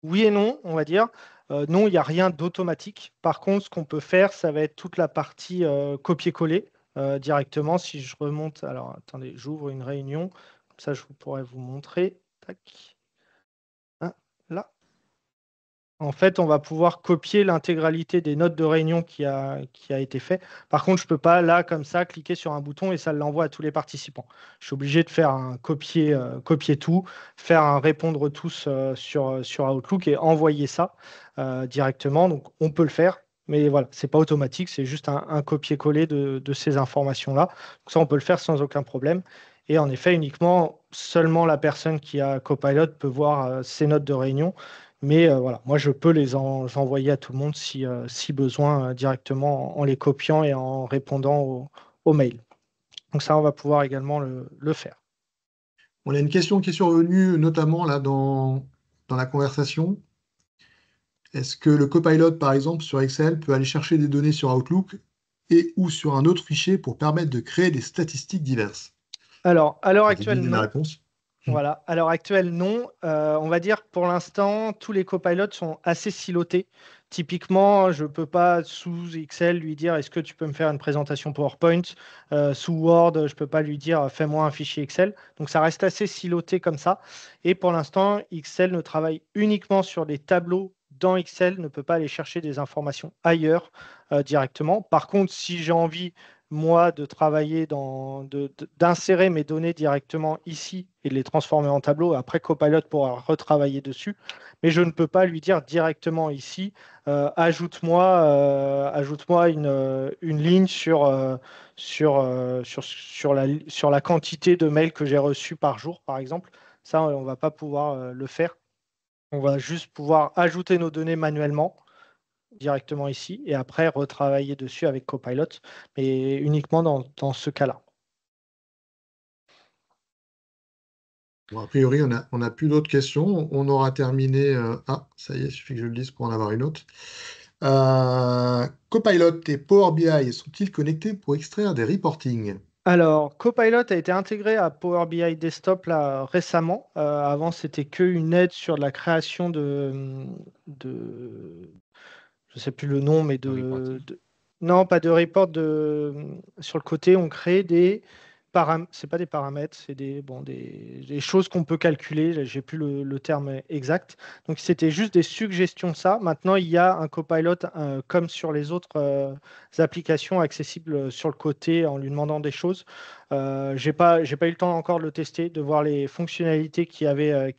[SPEAKER 3] oui et non, on va dire. Non, il n'y a rien d'automatique. Par contre, ce qu'on peut faire, ça va être toute la partie copier-coller directement. Si je remonte, alors attendez, j'ouvre une réunion, comme ça je pourrais vous montrer. Tac. Hein, là. En fait, on va pouvoir copier l'intégralité des notes de réunion qui a été fait. Par contre, je ne peux pas, là, comme ça, cliquer sur un bouton et ça l'envoie à tous les participants. Je suis obligé de faire un copier tout, faire un répondre tous sur Outlook et envoyer ça directement. Donc, on peut le faire, mais voilà, ce n'est pas automatique, c'est juste un copier-coller de ces informations-là. Donc, ça, on peut le faire sans aucun problème. Et en effet, uniquement, seulement la personne qui a Copilot peut voir ces notes de réunion. Mais voilà, moi, je peux les envoyer à tout le monde si besoin directement en les copiant et en répondant au mail. Donc ça, on va pouvoir également le faire.
[SPEAKER 1] On a une question qui est survenue, notamment là dans la conversation. est-ce que le Copilot, par exemple, sur Excel, peut aller chercher des données sur Outlook et ou sur un autre fichier pour permettre de créer des statistiques diverses?
[SPEAKER 3] Alors, à l'heure
[SPEAKER 1] J'ai
[SPEAKER 3] actuelle,
[SPEAKER 1] deviné la
[SPEAKER 3] non.
[SPEAKER 1] réponse.
[SPEAKER 3] Voilà, à l'heure actuelle, non. On va dire pour l'instant, tous les copilotes sont assez silotés. Typiquement, je ne peux pas sous Excel lui dire est-ce que tu peux me faire une présentation PowerPoint? Sous Word, je ne peux pas lui dire fais-moi un fichier Excel. Donc ça reste assez siloté comme ça. Et pour l'instant, Excel ne travaille uniquement sur des tableaux dans Excel, ne peut pas aller chercher des informations ailleurs directement. Par contre, si j'ai envie moi, de travailler d'insérer mes données directement ici et de les transformer en tableau. Après, Copilot pourra retravailler dessus, mais je ne peux pas lui dire directement ici, ajoute-moi une ligne sur la quantité de mails que j'ai reçus par jour, par exemple. Ça, on ne va pas pouvoir le faire. On va juste pouvoir ajouter nos données manuellement directement ici et après retravailler dessus avec Copilot, mais uniquement dans ce cas-là.
[SPEAKER 1] Bon, a priori, on a plus d'autres questions. On aura terminé. Ah, ça y est, il suffit que je le dise pour en avoir une autre. Copilot et Power BI sont-ils connectés pour extraire des reportings?
[SPEAKER 3] Alors, Copilot a été intégré à Power BI Desktop là, récemment. Avant, c'était qu'une aide sur la création je ne sais plus le nom, mais
[SPEAKER 2] Le reporting.
[SPEAKER 3] non, pas de report, sur le côté, on crée des c'est pas des paramètres, c'est des choses qu'on peut calculer. J'ai plus le terme exact. Donc, c'était juste des suggestions de ça. Maintenant, il y a un Copilot, comme sur les autres applications accessibles sur le côté en lui demandant des choses. J'ai pas eu le temps encore de le tester, de voir les fonctionnalités qu'il y avait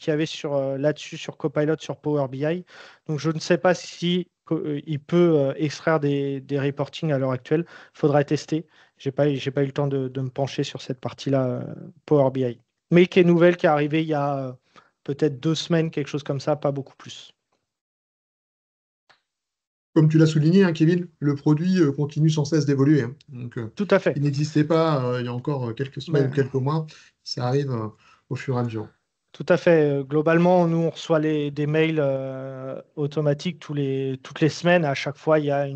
[SPEAKER 3] là-dessus sur Copilot sur Power BI. Donc, je ne sais pas si il peut extraire des reportings à l'heure actuelle. Il faudra tester. J'ai pas eu le temps de me pencher sur cette partie-là, Power BI. Mais qui est nouvelle, qui est arrivée il y a peut-être 2 semaines, quelque chose comme ça, pas beaucoup plus.
[SPEAKER 1] Comme tu l'as souligné, hein, Kevin, le produit continue sans cesse d'évoluer, hein. Donc,
[SPEAKER 3] Tout à
[SPEAKER 1] ce qui
[SPEAKER 3] fait.
[SPEAKER 1] n'existait pas il y a encore quelques semaines ou
[SPEAKER 3] Ben,
[SPEAKER 1] quelques mois, ça arrive au fur et à mesure.
[SPEAKER 3] tout à fait. Globalement, nous, on reçoit des mails automatiques toutes les semaines. À chaque fois, il y a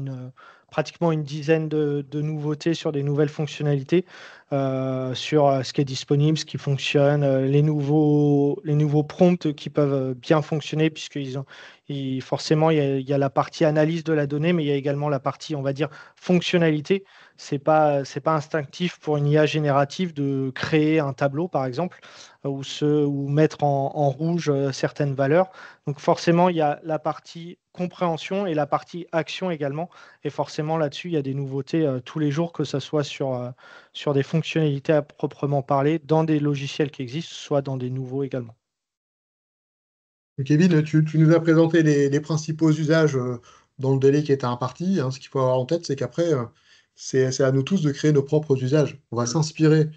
[SPEAKER 3] pratiquement une dizaine de nouveautés sur des nouvelles fonctionnalités, sur ce qui est disponible, ce qui fonctionne, les nouveaux prompts qui peuvent bien fonctionner, forcément, il y a la partie analyse de la donnée, mais il y a également la partie, on va dire, fonctionnalité. C'est pas instinctif pour une IA générative de créer un tableau, par exemple ou mettre en rouge certaines valeurs. Donc forcément, il y a la partie compréhension et la partie action également. Et forcément, là-dessus, il y a des nouveautés tous les jours, que ce soit sur des fonctionnalités à proprement parler, dans des logiciels qui existent, soit dans des nouveaux également.
[SPEAKER 1] Kevin, tu nous as présenté les principaux usages dans le délai qui était imparti, hein. Ce qu'il faut avoir en tête, c'est qu'après, c'est à nous tous de créer nos propres usages. On va s'inspirer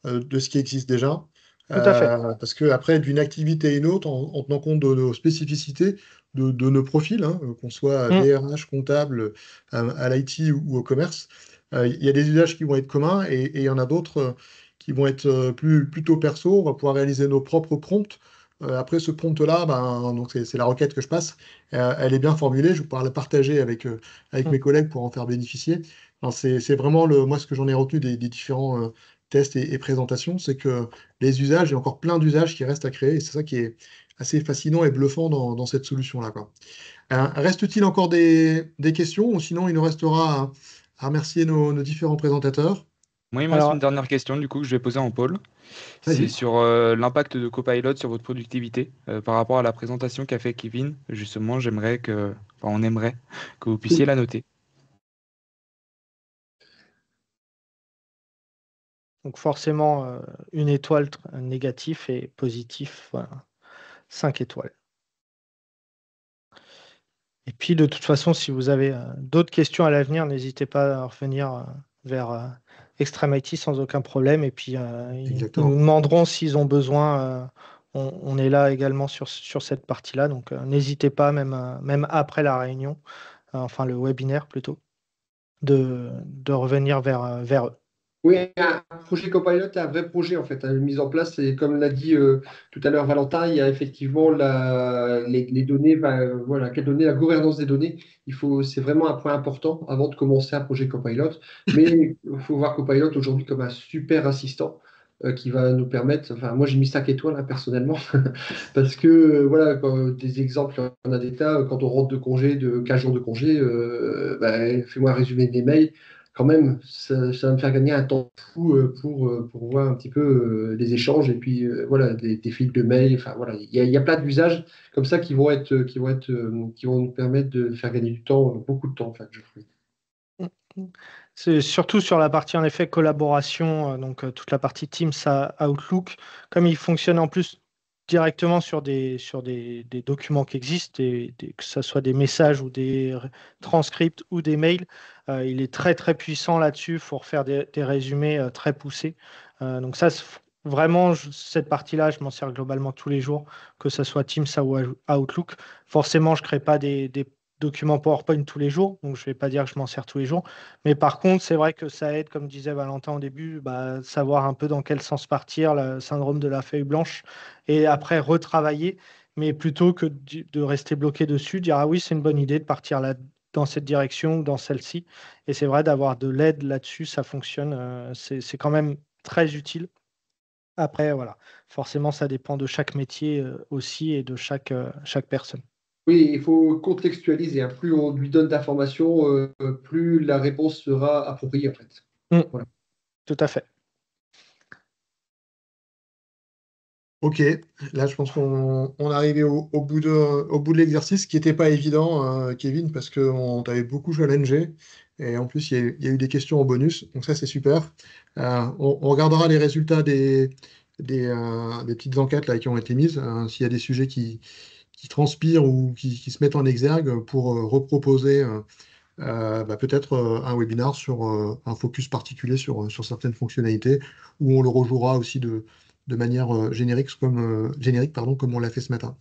[SPEAKER 1] de ce qui existe déjà,
[SPEAKER 3] Tout à fait.
[SPEAKER 1] parce que après, d'une activité à une autre, en tenant compte de nos spécificités, de nos profils, hein, qu'on soit
[SPEAKER 3] Mm.
[SPEAKER 1] DRH, comptable, à l'IT ou au commerce, il y a des usages qui vont être communs et il y en a d'autres qui vont être plutôt perso. On va pouvoir réaliser nos propres prompts. Après ce prompt-là, ben, donc c'est la requête que je passe. Elle est bien formulée. Je vais pouvoir la partager avec
[SPEAKER 3] Mm.
[SPEAKER 1] mes collègues pour en faire bénéficier. Alors, c'est vraiment moi ce que j'en ai retenu des différents tests et présentations, c'est que les usages, il y a encore plein d'usages qui restent à créer. Et c'est ça qui est assez fascinant et bluffant dans cette solution-là, quoi. Reste-t-il encore des questions ou sinon il nous restera à remercier nos différents présentateurs?
[SPEAKER 2] Moi, il me reste une
[SPEAKER 3] Alors,
[SPEAKER 2] dernière question du coup que je vais poser en pôle. C'est
[SPEAKER 1] Vas-y.
[SPEAKER 2] sur l'impact de Copilot sur votre productivité par rapport à la présentation qu'a fait Kevin. Justement, on aimerait que vous puissiez la noter.
[SPEAKER 3] donc forcément, une étoile négatif et positif, voilà, 5 étoiles. Et puis, de toute façon, si vous avez d'autres questions à l'avenir, n'hésitez pas à revenir vers Extreme IT sans aucun problème. Et puis, ils nous
[SPEAKER 1] Exactement.
[SPEAKER 3] demanderont s'ils ont besoin. On est là également sur cette partie-là. Donc, n'hésitez pas, même après la réunion, enfin le webinaire plutôt, de revenir vers eux.
[SPEAKER 4] Oui, un projet Copilot est un vrai projet en fait, hein, mise en place. Et comme l'a dit tout à l'heure Valentin, il y a effectivement les données, voilà, quelles données, la gouvernance des données. C'est vraiment un point important avant de commencer un projet Copilot. Mais il faut voir Copilot aujourd'hui comme un super assistant qui va nous permettre. Enfin, moi j'ai mis 5 étoiles hein, personnellement parce que voilà, des exemples, on a des tas. Quand on rentre de congé, de 15 jours de congé, fais-moi un résumé des mails quand même, ça va me faire gagner un temps fou pour voir un petit peu les échanges et puis voilà, des fils de mail. Enfin voilà, il y a plein d'usages comme ça qui vont nous permettre de faire gagner du temps, beaucoup de temps en fait, je trouve.
[SPEAKER 3] C'est surtout sur la partie en effet collaboration, toute la partie Teams à Outlook, comme il fonctionne en plus directement sur des documents qui existent, que ce soit des messages ou des transcripts ou des mails, il est très très puissant là-dessus pour faire des résumés très poussés. Donc ça, vraiment, cette partie-là, je m'en sers globalement tous les jours, que ce soit Teams ou Outlook. Forcément, je ne crée pas des documents PowerPoint tous les jours, donc je ne vais pas dire que je m'en sers tous les jours. Mais par contre, c'est vrai que ça aide, comme disait Valentin au début, savoir un peu dans quel sens partir, le syndrome de la feuille blanche, et après retravailler, mais plutôt que de rester bloqué dessus, dire ah oui, c'est une bonne idée de partir là, dans cette direction ou dans celle-ci. Et c'est vrai d'avoir de l'aide là-dessus, ça fonctionne, c'est quand même très utile. Après, voilà, forcément, ça dépend de chaque métier aussi et de chaque personne.
[SPEAKER 4] Oui, il faut contextualiser, hein. Plus on lui donne d'informations, plus la réponse sera appropriée en fait.
[SPEAKER 3] Mm,
[SPEAKER 4] Voilà.
[SPEAKER 3] tout à fait.
[SPEAKER 1] Ok, là je pense qu'on est arrivé au bout de l'exercice qui n'était pas évident, Kevin, parce qu'on t'avait beaucoup challengé. Et en plus, il y a eu des questions en bonus, donc ça c'est super. On regardera les résultats des petites enquêtes là, qui ont été mises, s'il y a des sujets qui transpirent ou qui se mettent en exergue pour reproposer peut-être un webinar sur un focus particulier sur certaines fonctionnalités, où on le rejouera aussi de manière générique, générique, pardon, comme on l'a fait ce matin.